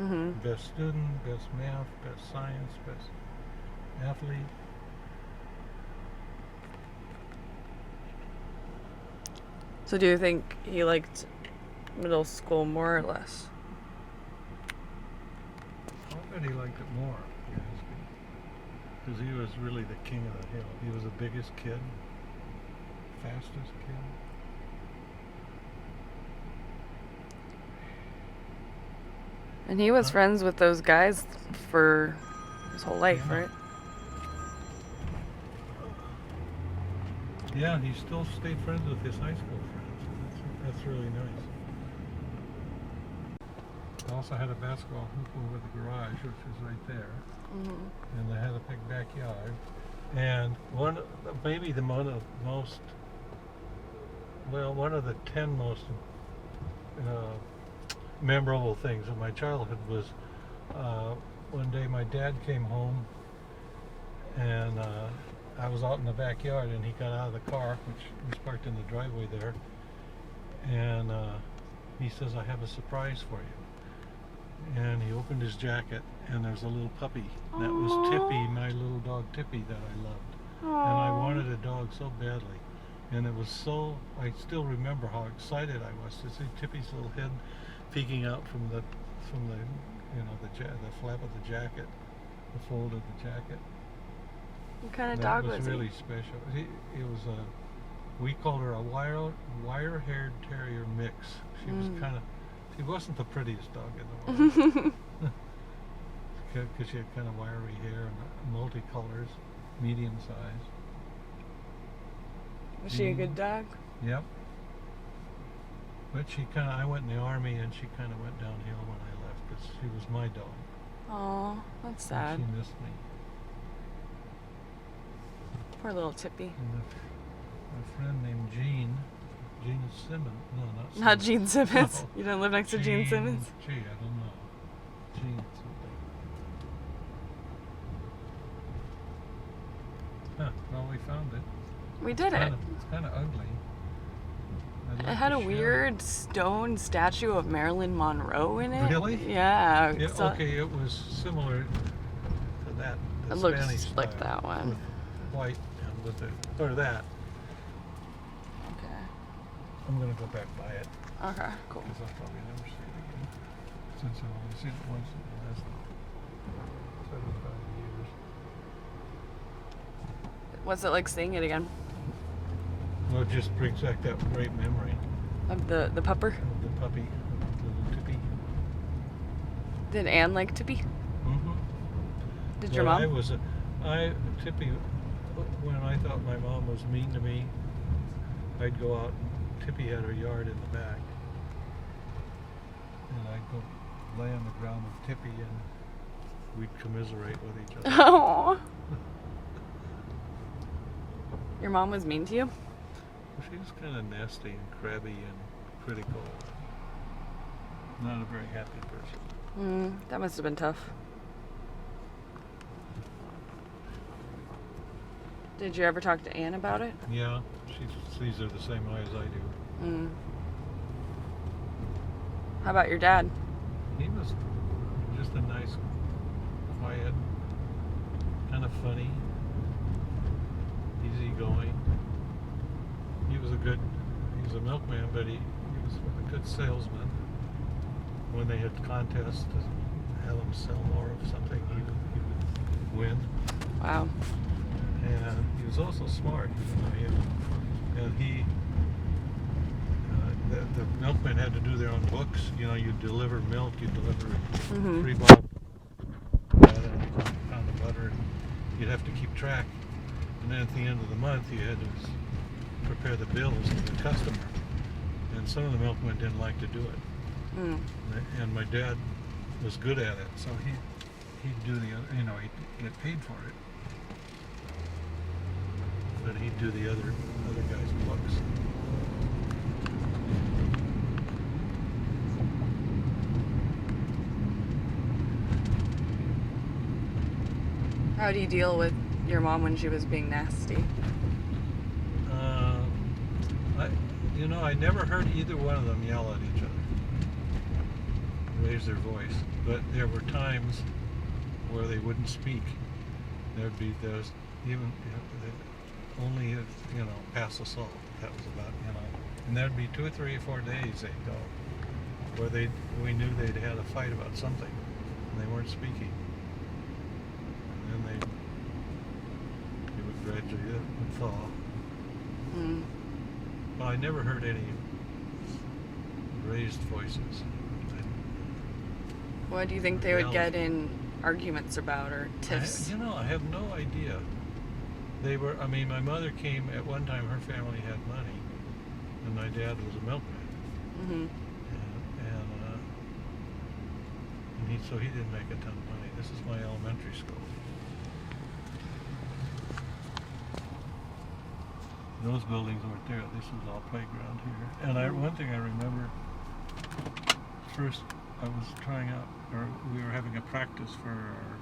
[SPEAKER 1] Mm-hmm.
[SPEAKER 2] Best student, best math, best science, best athlete.
[SPEAKER 1] So do you think he liked middle school more or less?
[SPEAKER 2] I bet he liked it more, because he was really the king of the hill. He was the biggest kid, fastest kid.
[SPEAKER 1] And he was friends with those guys for his whole life,
[SPEAKER 2] Yeah.
[SPEAKER 1] right?
[SPEAKER 2] Yeah, and he still stayed friends with his high school friends. That's really nice. I also had a basketball hoop over the garage, which was right there.
[SPEAKER 1] Mm-hmm.
[SPEAKER 2] And they had a big backyard. And one of the 10 most memorable things of my childhood was one day my dad came home and I was out in the backyard and he got out of the car, which was parked in the driveway there, and he says, "I have a surprise for you." And he opened his jacket and there's a little puppy. That was Tippy, my little dog Tippy that I loved. And I wanted a dog so badly. And it was so, I still remember how excited I was to see Tippy's little head peeking out from the flap of the jacket, the fold of the jacket.
[SPEAKER 1] What kind of
[SPEAKER 2] That
[SPEAKER 1] dog
[SPEAKER 2] was
[SPEAKER 1] was
[SPEAKER 2] really
[SPEAKER 1] he?
[SPEAKER 2] special. It was we called her a wire-haired terrier mix. She wasn't the prettiest dog in the world. Because she had kind of wiry hair and multicolors, medium size.
[SPEAKER 1] Was she a good dog?
[SPEAKER 2] Yep. But I went in the army and she kind of went downhill when I left because she was my dog.
[SPEAKER 1] Oh, that's
[SPEAKER 2] And
[SPEAKER 1] sad.
[SPEAKER 2] she missed me.
[SPEAKER 1] Poor little Tippy.
[SPEAKER 2] And a friend named Gene Simmons. No, not Simmons.
[SPEAKER 1] Not Gene Simmons.
[SPEAKER 2] No.
[SPEAKER 1] You didn't live next to Gene Simmons?
[SPEAKER 2] Gee, I don't know. Gene something. Huh, well, we found it.
[SPEAKER 1] We did it.
[SPEAKER 2] It's kind of ugly.
[SPEAKER 1] It had a weird stone statue of Marilyn Monroe in it.
[SPEAKER 2] Really?
[SPEAKER 1] Yeah.
[SPEAKER 2] Okay, it was similar to that. The
[SPEAKER 1] It looks
[SPEAKER 2] Spanish
[SPEAKER 1] like
[SPEAKER 2] style,
[SPEAKER 1] that one.
[SPEAKER 2] With white and with or that.
[SPEAKER 1] Okay.
[SPEAKER 2] I'm gonna go back by it
[SPEAKER 1] Okay, cool.
[SPEAKER 2] because I'll probably never see it again. Since I've only seen it once in the last 75 years.
[SPEAKER 1] What's it like seeing it again?
[SPEAKER 2] Well, it just brings back that great memory
[SPEAKER 1] Of the pupper?
[SPEAKER 2] of the puppy, of the little Tippy.
[SPEAKER 1] Did Anne like Tippy?
[SPEAKER 2] Mm-hmm.
[SPEAKER 1] Did your mom?
[SPEAKER 2] Tippy when I thought my mom was mean to me, I'd go out and Tippy had her yard in the back. And I'd go lay on the ground with Tippy and we'd commiserate with each other.
[SPEAKER 1] Oh. Your mom was mean to you?
[SPEAKER 2] She was kind of nasty and crabby and critical. Not a very happy person.
[SPEAKER 1] That must have been tough. Did you ever talk to Ann about it?
[SPEAKER 2] Yeah, she sees her the same way as I do.
[SPEAKER 1] How about your dad?
[SPEAKER 2] He was just a nice, quiet, kind of funny, easygoing. He was a milkman, but he was a good salesman. When they had contests to have him sell more of something, he would win.
[SPEAKER 1] Wow.
[SPEAKER 2] And he was also smart. And he, the milkmen had to do their own books. You know, you deliver milk, you deliver 3 bottles of pound of butter. You'd have to keep track. And then at the end of the month, you had to prepare the bills to the customer. And some of the milkmen didn't like to do it. And my dad was good at it, so he'd do the, he'd get paid for it. But he'd do the other guy's books.
[SPEAKER 1] How do you deal with your mom when she was being nasty?
[SPEAKER 2] I never heard either one of them yell at each other, raise their voice. But there were times where they wouldn't speak. There'd be those, even only if, pass the salt. That was about, and there'd be 2 or 3 or 4 days they'd go where we knew they'd had a fight about something and they weren't speaking. And then it would gradually thaw. Well, I never heard any raised voices.
[SPEAKER 1] What do you think they would get in arguments about or tiffs?
[SPEAKER 2] I have no idea. They were, my mother came at one time, her family had money, and my dad was a milkman. So he didn't make a ton of money. This is my elementary school. Those buildings weren't there. This was all playground here. And one thing I remember, first I was trying out, or we were having a practice for our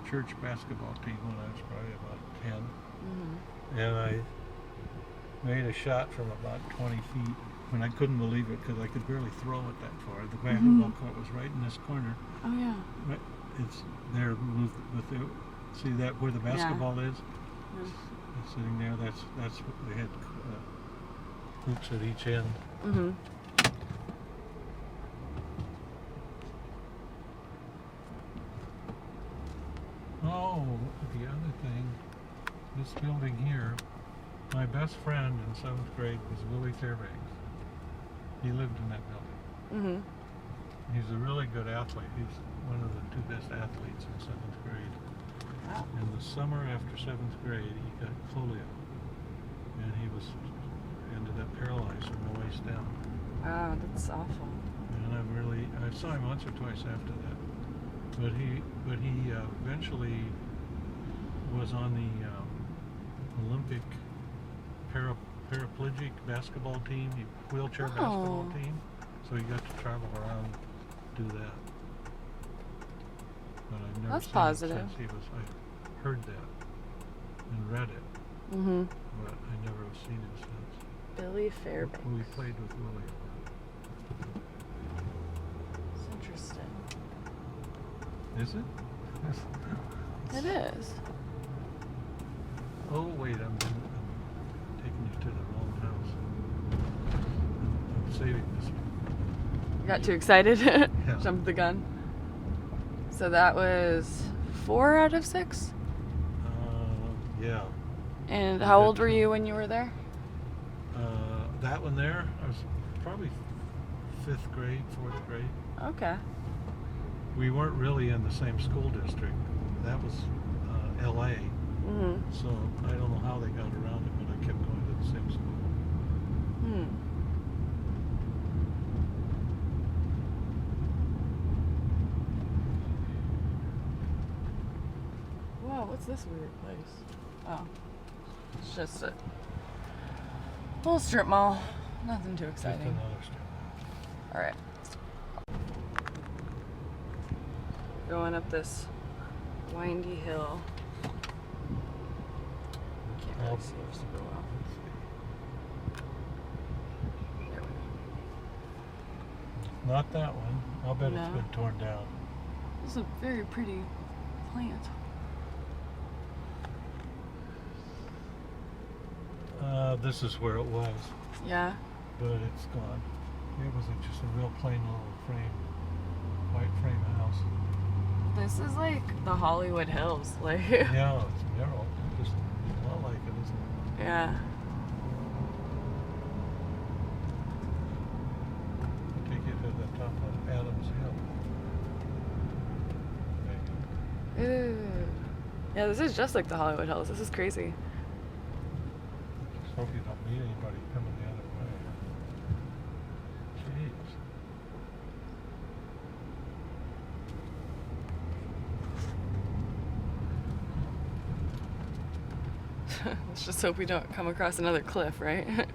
[SPEAKER 2] church basketball team when I was probably about 10. And I made a shot from about 20 feet, and I couldn't believe it because I could barely throw it that far. The basketball court was right in this corner.
[SPEAKER 1] Oh yeah.
[SPEAKER 2] Right, it's there with the, see that where the basketball is? It's sitting there. That's what they had hoops at each end. Oh, the other thing, this building here, my best friend in 7th grade was Willie Fairbanks. He lived in that building. He's a really good athlete. He's one of the 2 best athletes in 7th grade.
[SPEAKER 1] Wow.
[SPEAKER 2] In the summer after 7th grade, he got polio, and he ended up paralyzed from the waist down.
[SPEAKER 1] Wow, that's awful.
[SPEAKER 2] And I saw him once or twice after that. But he eventually was on the Olympic paraplegic basketball team, wheelchair basketball team. So he got to travel around, do that. But I've never
[SPEAKER 1] That's
[SPEAKER 2] seen
[SPEAKER 1] positive.
[SPEAKER 2] him since I heard that and read it. But I never have seen him since.
[SPEAKER 1] Billy Fairbanks.
[SPEAKER 2] We played with Willie.
[SPEAKER 1] It's interesting.
[SPEAKER 2] Is it?
[SPEAKER 1] It is.
[SPEAKER 2] Oh wait, I'm taking you to the wrong house. I'm saving this one.
[SPEAKER 1] You got too excited?
[SPEAKER 2] Yeah.
[SPEAKER 1] Jumped the gun. So that was 4 out of 6?
[SPEAKER 2] Yeah.
[SPEAKER 1] And how old were you when you were there?
[SPEAKER 2] That one there, I was probably 5th grade, 4th grade.
[SPEAKER 1] Okay.
[SPEAKER 2] We weren't really in the same school district. That was LA.
[SPEAKER 1] Mm-hmm.
[SPEAKER 2] So I don't know how they got around it, but I kept going to the same school.
[SPEAKER 1] Hmm. Whoa, what's this weird place? Oh, it's just a little strip mall. Nothing too
[SPEAKER 2] Just
[SPEAKER 1] exciting.
[SPEAKER 2] another strip.
[SPEAKER 1] All right. Going up this windy hill. Can't really see it super well. There we go.
[SPEAKER 2] Not that one. I'll bet
[SPEAKER 1] No.
[SPEAKER 2] it's been torn down.
[SPEAKER 1] This is a very pretty plant.
[SPEAKER 2] This is where it was,
[SPEAKER 1] Yeah.
[SPEAKER 2] but it's gone. It was just a real plain little white frame house.
[SPEAKER 1] This is like the Hollywood Hills. Like,
[SPEAKER 2] Yeah, it's narrow. Just a lot like it, isn't it?
[SPEAKER 1] yeah.
[SPEAKER 2] Take you to the top of Adams Hill. Maybe.
[SPEAKER 1] Ooh. Yeah, this is just like the Hollywood Hills. This is crazy.
[SPEAKER 2] Just hope you don't meet anybody coming the other way. Jeez.
[SPEAKER 1] Let's just hope we don't come across another cliff, right?
[SPEAKER 2] Yeah.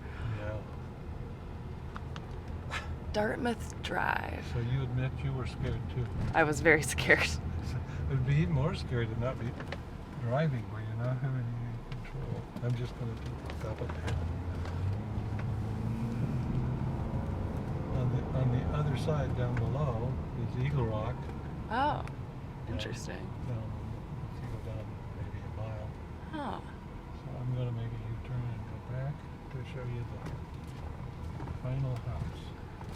[SPEAKER 1] Dartmouth Drive.
[SPEAKER 2] So you admit you were scared too.
[SPEAKER 1] I was very scared.
[SPEAKER 2] It would be even more scary to not be driving where you're not having any control. I'm just going to do the top of the hill. On the other side down below is Eagle Rock.
[SPEAKER 1] Oh, interesting.
[SPEAKER 2] Down, if you go down maybe a mile.
[SPEAKER 1] Huh.
[SPEAKER 2] So I'm going to make a U-turn and go back to show you the final house.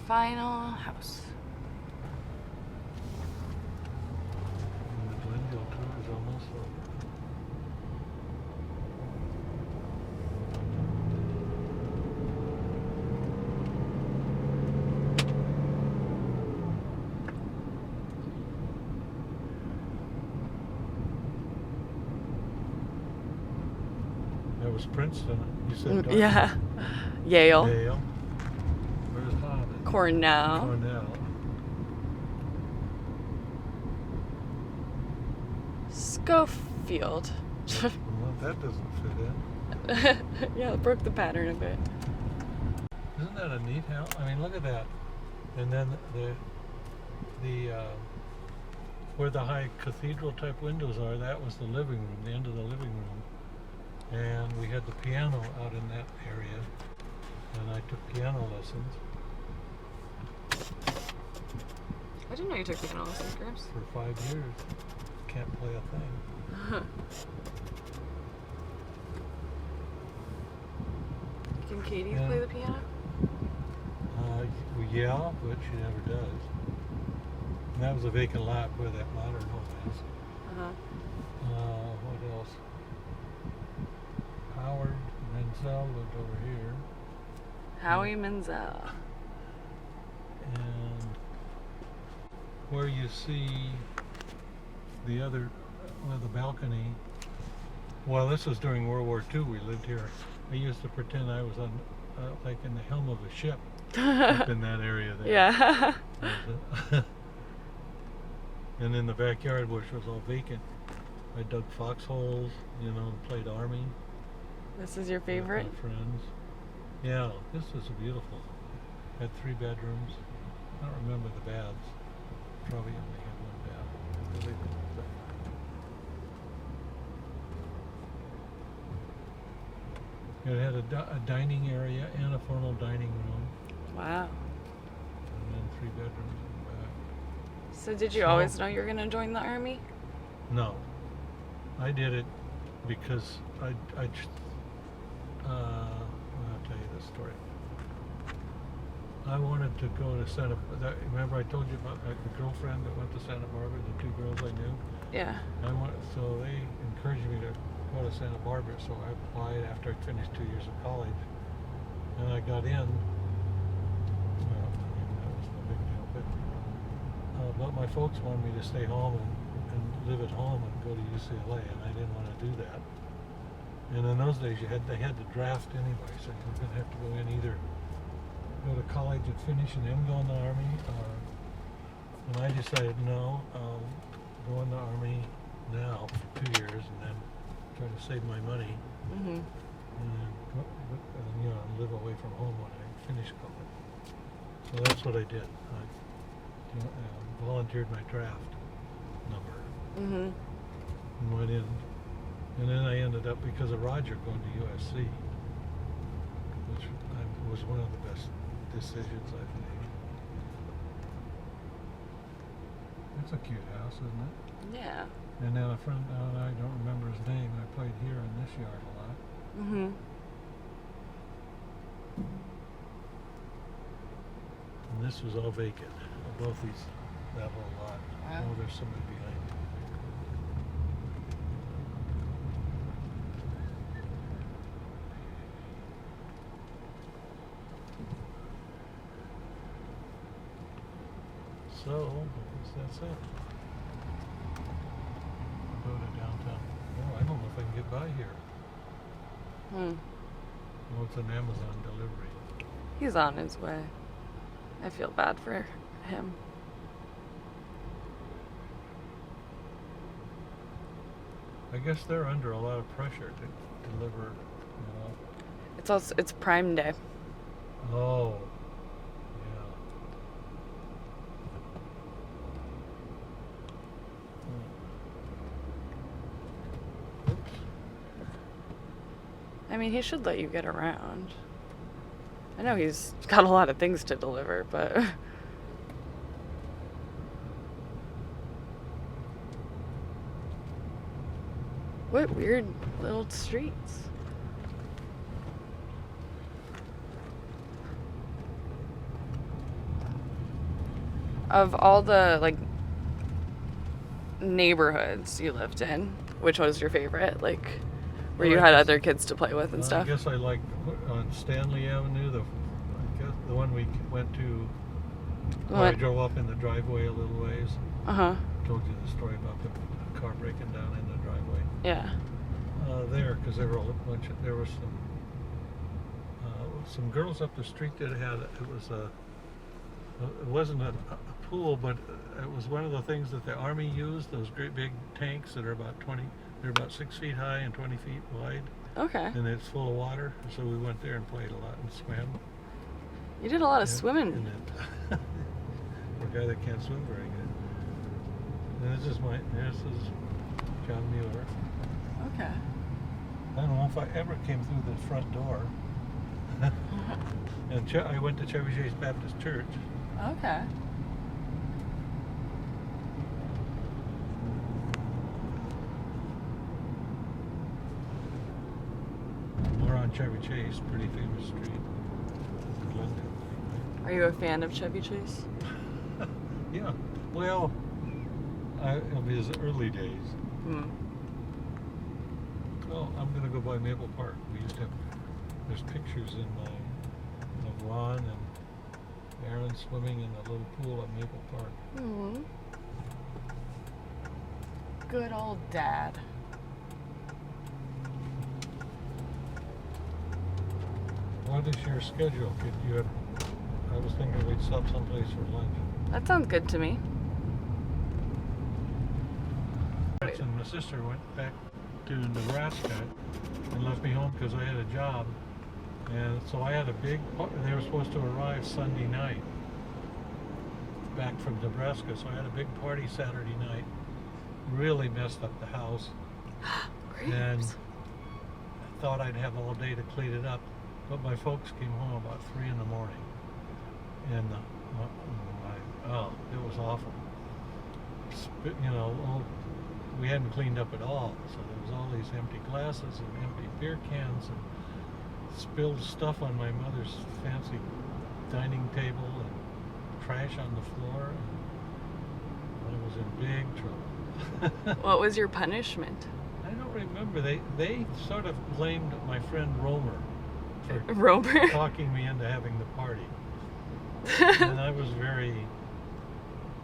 [SPEAKER 1] Final house.
[SPEAKER 2] And the Glendale tour is almost over. That was Princeton. You said Dartmouth.
[SPEAKER 1] Yeah. Yale.
[SPEAKER 2] Yale. Where's Harvard?
[SPEAKER 1] Cornell.
[SPEAKER 2] Cornell.
[SPEAKER 1] Schofield.
[SPEAKER 2] Well, that doesn't fit in.
[SPEAKER 1] Yeah, it broke the pattern a bit.
[SPEAKER 2] Isn't that a neat house? I mean, look at that. And then the where the high cathedral type windows are, that was the living room, the end of the living room. And we had the piano out in that area. And I took piano lessons
[SPEAKER 1] I didn't know you took piano lessons, Gramps.
[SPEAKER 2] for 5 years. Can't play a thing.
[SPEAKER 1] Can Katie
[SPEAKER 2] Yeah.
[SPEAKER 1] play the piano?
[SPEAKER 2] Yeah, but she never does. And that was a vacant lot where that modern home is. What else? Howard Menzel lived over here.
[SPEAKER 1] Howie Menzel.
[SPEAKER 2] And where you see the other, the balcony. Well, this was during World War II. We lived here. I used to pretend I was on, like in the helm of a ship up in that area there.
[SPEAKER 1] Yeah.
[SPEAKER 2] And in the backyard, which was all vacant, I dug foxholes, and played army.
[SPEAKER 1] This is your
[SPEAKER 2] with
[SPEAKER 1] favorite?
[SPEAKER 2] my friends. Yeah, this is beautiful. Had 3 bedrooms. I don't remember the baths. Probably only had 1 bath. It had a dining area and a formal dining room,
[SPEAKER 1] Wow.
[SPEAKER 2] and then 3 bedrooms in the back.
[SPEAKER 1] So did you
[SPEAKER 2] So-
[SPEAKER 1] always know you were going to join the army?
[SPEAKER 2] No, I did it because I'll tell you this story. I wanted to go to Santa. Remember I told you about my girlfriend that went to Santa Barbara, the 2 girls I knew.
[SPEAKER 1] Yeah.
[SPEAKER 2] So they encouraged me to go to Santa Barbara. So I applied after I finished 2 years of college, and I got in. Well, that was no big deal, but my folks wanted me to stay home and live at home and go to UCLA, and I didn't want to do that. And in those days, they had to draft anyway, so you were gonna have to go in either go to college and finish and then go in the army, and I decided no, I'll go in the army now for 2 years and then try to save my money
[SPEAKER 1] Mm-hmm.
[SPEAKER 2] and live away from home when I finish college. So that's what I did. I volunteered my draft number
[SPEAKER 1] Mm-hmm.
[SPEAKER 2] and went in. And then I ended up, because of Roger, going to USC, which was one of the best decisions I've made. It's a cute house, isn't it?
[SPEAKER 1] Yeah.
[SPEAKER 2] And then a friend, I don't remember his name, I played here in this yard a lot.
[SPEAKER 1] Mm-hmm.
[SPEAKER 2] And this was all vacant. Both that whole lot.
[SPEAKER 1] Wow.
[SPEAKER 2] Oh, there's somebody behind me. So, I guess that's it. Go to downtown. Oh, I don't know if I can get by here. Oh, it's an Amazon delivery.
[SPEAKER 1] He's on his way. I feel bad for him.
[SPEAKER 2] I guess they're under a lot of pressure to deliver,
[SPEAKER 1] It's Prime Day.
[SPEAKER 2] Oh, yeah. Oops.
[SPEAKER 1] I mean, he should let you get around. I know he's got a lot of things to deliver, but what weird little streets. Of all the neighborhoods you lived in, which was your favorite? Like, where you had other kids to play with and
[SPEAKER 2] I
[SPEAKER 1] stuff?
[SPEAKER 2] guess I liked on Stanley Avenue, the one we went to. I drove up in the driveway a little ways.
[SPEAKER 1] Uh-huh.
[SPEAKER 2] Told you the story about the car breaking down in the driveway.
[SPEAKER 1] Yeah.
[SPEAKER 2] There, because there were some girls up the street that had it wasn't a pool, but it was one of the things that the Army used. Those great big tanks that are they're about 6 feet high and 20 feet wide.
[SPEAKER 1] Okay.
[SPEAKER 2] And it's full of water, so we went there and played a lot and swam.
[SPEAKER 1] You did a lot of
[SPEAKER 2] And
[SPEAKER 1] swimming.
[SPEAKER 2] then, for a guy that can't swim very good. And this is John Mueller.
[SPEAKER 1] Okay.
[SPEAKER 2] I don't know if I ever came through the front door. And I went to Chevy Chase Baptist Church.
[SPEAKER 1] Okay.
[SPEAKER 2] We're on Chevy Chase, pretty famous street in Glendale.
[SPEAKER 1] Are you a fan of Chevy Chase?
[SPEAKER 2] Yeah. Well, it was early days.
[SPEAKER 1] Hmm.
[SPEAKER 2] Oh, I'm gonna go by Maple Park. We used to have. There's pictures of Ron and Aaron swimming in the little pool at Maple Park.
[SPEAKER 1] Hmm. Good old Dad.
[SPEAKER 2] What is your schedule? I was thinking we'd stop someplace for lunch.
[SPEAKER 1] That sounds good to me.
[SPEAKER 2] And my sister went back to Nebraska and left me home because I had a job. And so I had they were supposed to arrive Sunday night back from Nebraska. So I had a big party Saturday night. Really messed up the house. And I thought I'd have all day to clean it up. But my folks came home about 3 in the morning. And it was awful. We hadn't cleaned up at all. So there was all these empty glasses and empty beer cans and spilled stuff on my mother's fancy dining table and trash on the floor. And I was in big trouble.
[SPEAKER 1] What was your punishment?
[SPEAKER 2] I don't remember. They sort of blamed my friend Romer for
[SPEAKER 1] Romer?
[SPEAKER 2] talking me into having the party. And I was very,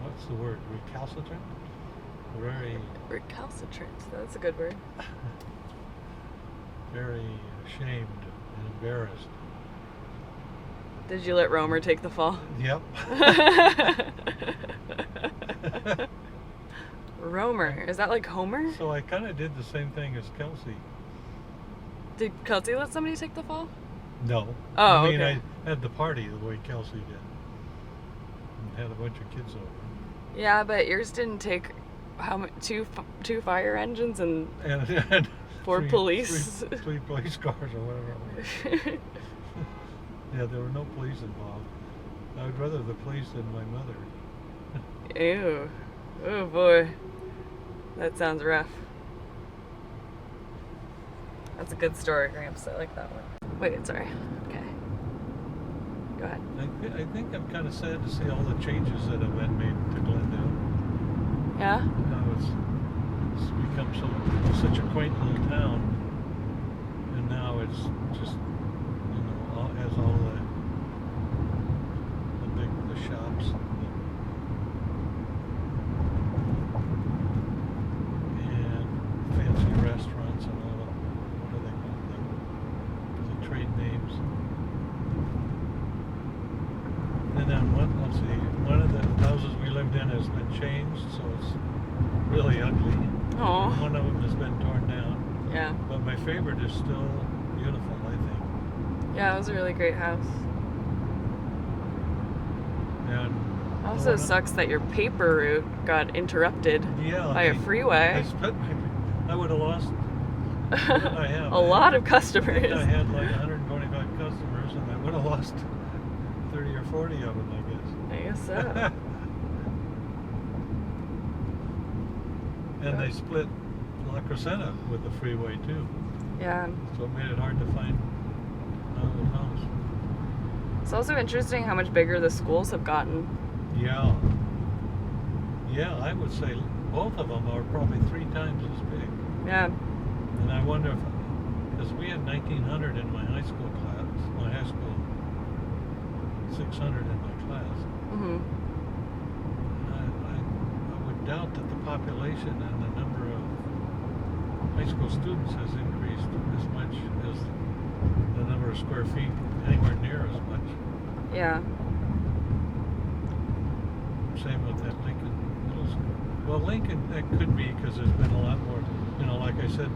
[SPEAKER 2] what's the word, recalcitrant? Very...
[SPEAKER 1] Recalcitrant. That's a good word.
[SPEAKER 2] very ashamed and embarrassed.
[SPEAKER 1] Did you let Romer take the fall?
[SPEAKER 2] Yep.
[SPEAKER 1] Romer, is that like Homer?
[SPEAKER 2] So I kind of did the same thing as Kelsey.
[SPEAKER 1] Did Kelsey let somebody take the fall?
[SPEAKER 2] No.
[SPEAKER 1] Oh,
[SPEAKER 2] I mean,
[SPEAKER 1] okay.
[SPEAKER 2] I had the party the way Kelsey did. And had a bunch of kids over.
[SPEAKER 1] Yeah, but yours didn't take how much? Two fire engines and
[SPEAKER 2] And
[SPEAKER 1] four police.
[SPEAKER 2] Three police cars or whatever it was. Yeah, there were no police involved. I would rather the police than my mother.
[SPEAKER 1] Ew. Oh boy. That sounds rough. That's a good story, Gramps. I like that one. Wait, sorry. Okay. Go ahead.
[SPEAKER 2] I think I'm kind of sad to see all the changes that have been made to Glendale.
[SPEAKER 1] Yeah?
[SPEAKER 2] Now it's become such a quaint little town, and now it's just has all the shops and fancy restaurants and all the what do they call them? The trade names. And then let's see, one of the houses we lived in has been changed, so it's really ugly.
[SPEAKER 1] Oh.
[SPEAKER 2] One of them has been torn down.
[SPEAKER 1] Yeah.
[SPEAKER 2] But my favorite is still beautiful, I think.
[SPEAKER 1] Yeah, it was a really great house.
[SPEAKER 2] And
[SPEAKER 1] Also sucks that your paper route got interrupted by a freeway.
[SPEAKER 2] I would have lost what I have.
[SPEAKER 1] A lot of
[SPEAKER 2] I
[SPEAKER 1] customers.
[SPEAKER 2] think I had like 125 customers, and I would have lost 30 or 40 of them, I guess.
[SPEAKER 1] I guess so.
[SPEAKER 2] And they split La Crescenta with the freeway too,
[SPEAKER 1] Yeah.
[SPEAKER 2] so it made it hard to find another house.
[SPEAKER 1] It's also interesting how much bigger the schools have gotten.
[SPEAKER 2] Yeah. Yeah, I would say both of them are probably 3 times as big.
[SPEAKER 1] Yeah.
[SPEAKER 2] And I wonder if, because we had 1,900 in my high school class, 600 in my class.
[SPEAKER 1] Mhm.
[SPEAKER 2] I would doubt that the population and the number of high school students has increased as much as the number of square feet, anywhere near as much.
[SPEAKER 1] Yeah.
[SPEAKER 2] Same with that Lincoln Middle School. Well, Lincoln, that could be because there's been a lot more, like I said,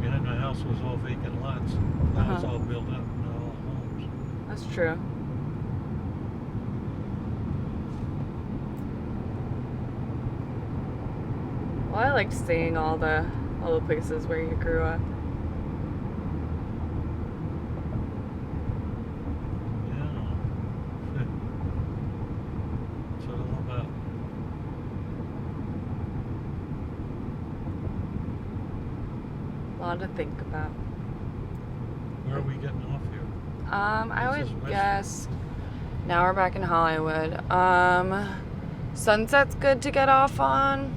[SPEAKER 2] behind my house was all vacant lots. Now it's all built up, now all homes.
[SPEAKER 1] That's true. Well, I liked seeing all the places where you grew up.
[SPEAKER 2] Yeah. That's what it's all about.
[SPEAKER 1] A lot to think about.
[SPEAKER 2] Where are we getting off here?
[SPEAKER 1] I
[SPEAKER 2] This is
[SPEAKER 1] would
[SPEAKER 2] West-
[SPEAKER 1] guess. Now we're back in Hollywood. Sunset's good to get off on.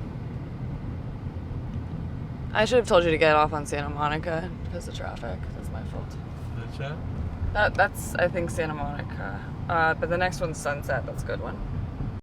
[SPEAKER 1] I should have told you to get off on Santa Monica because of traffic. That's my fault.
[SPEAKER 2] That's that?
[SPEAKER 1] That's I think Santa Monica. But the next one's Sunset. That's a good one.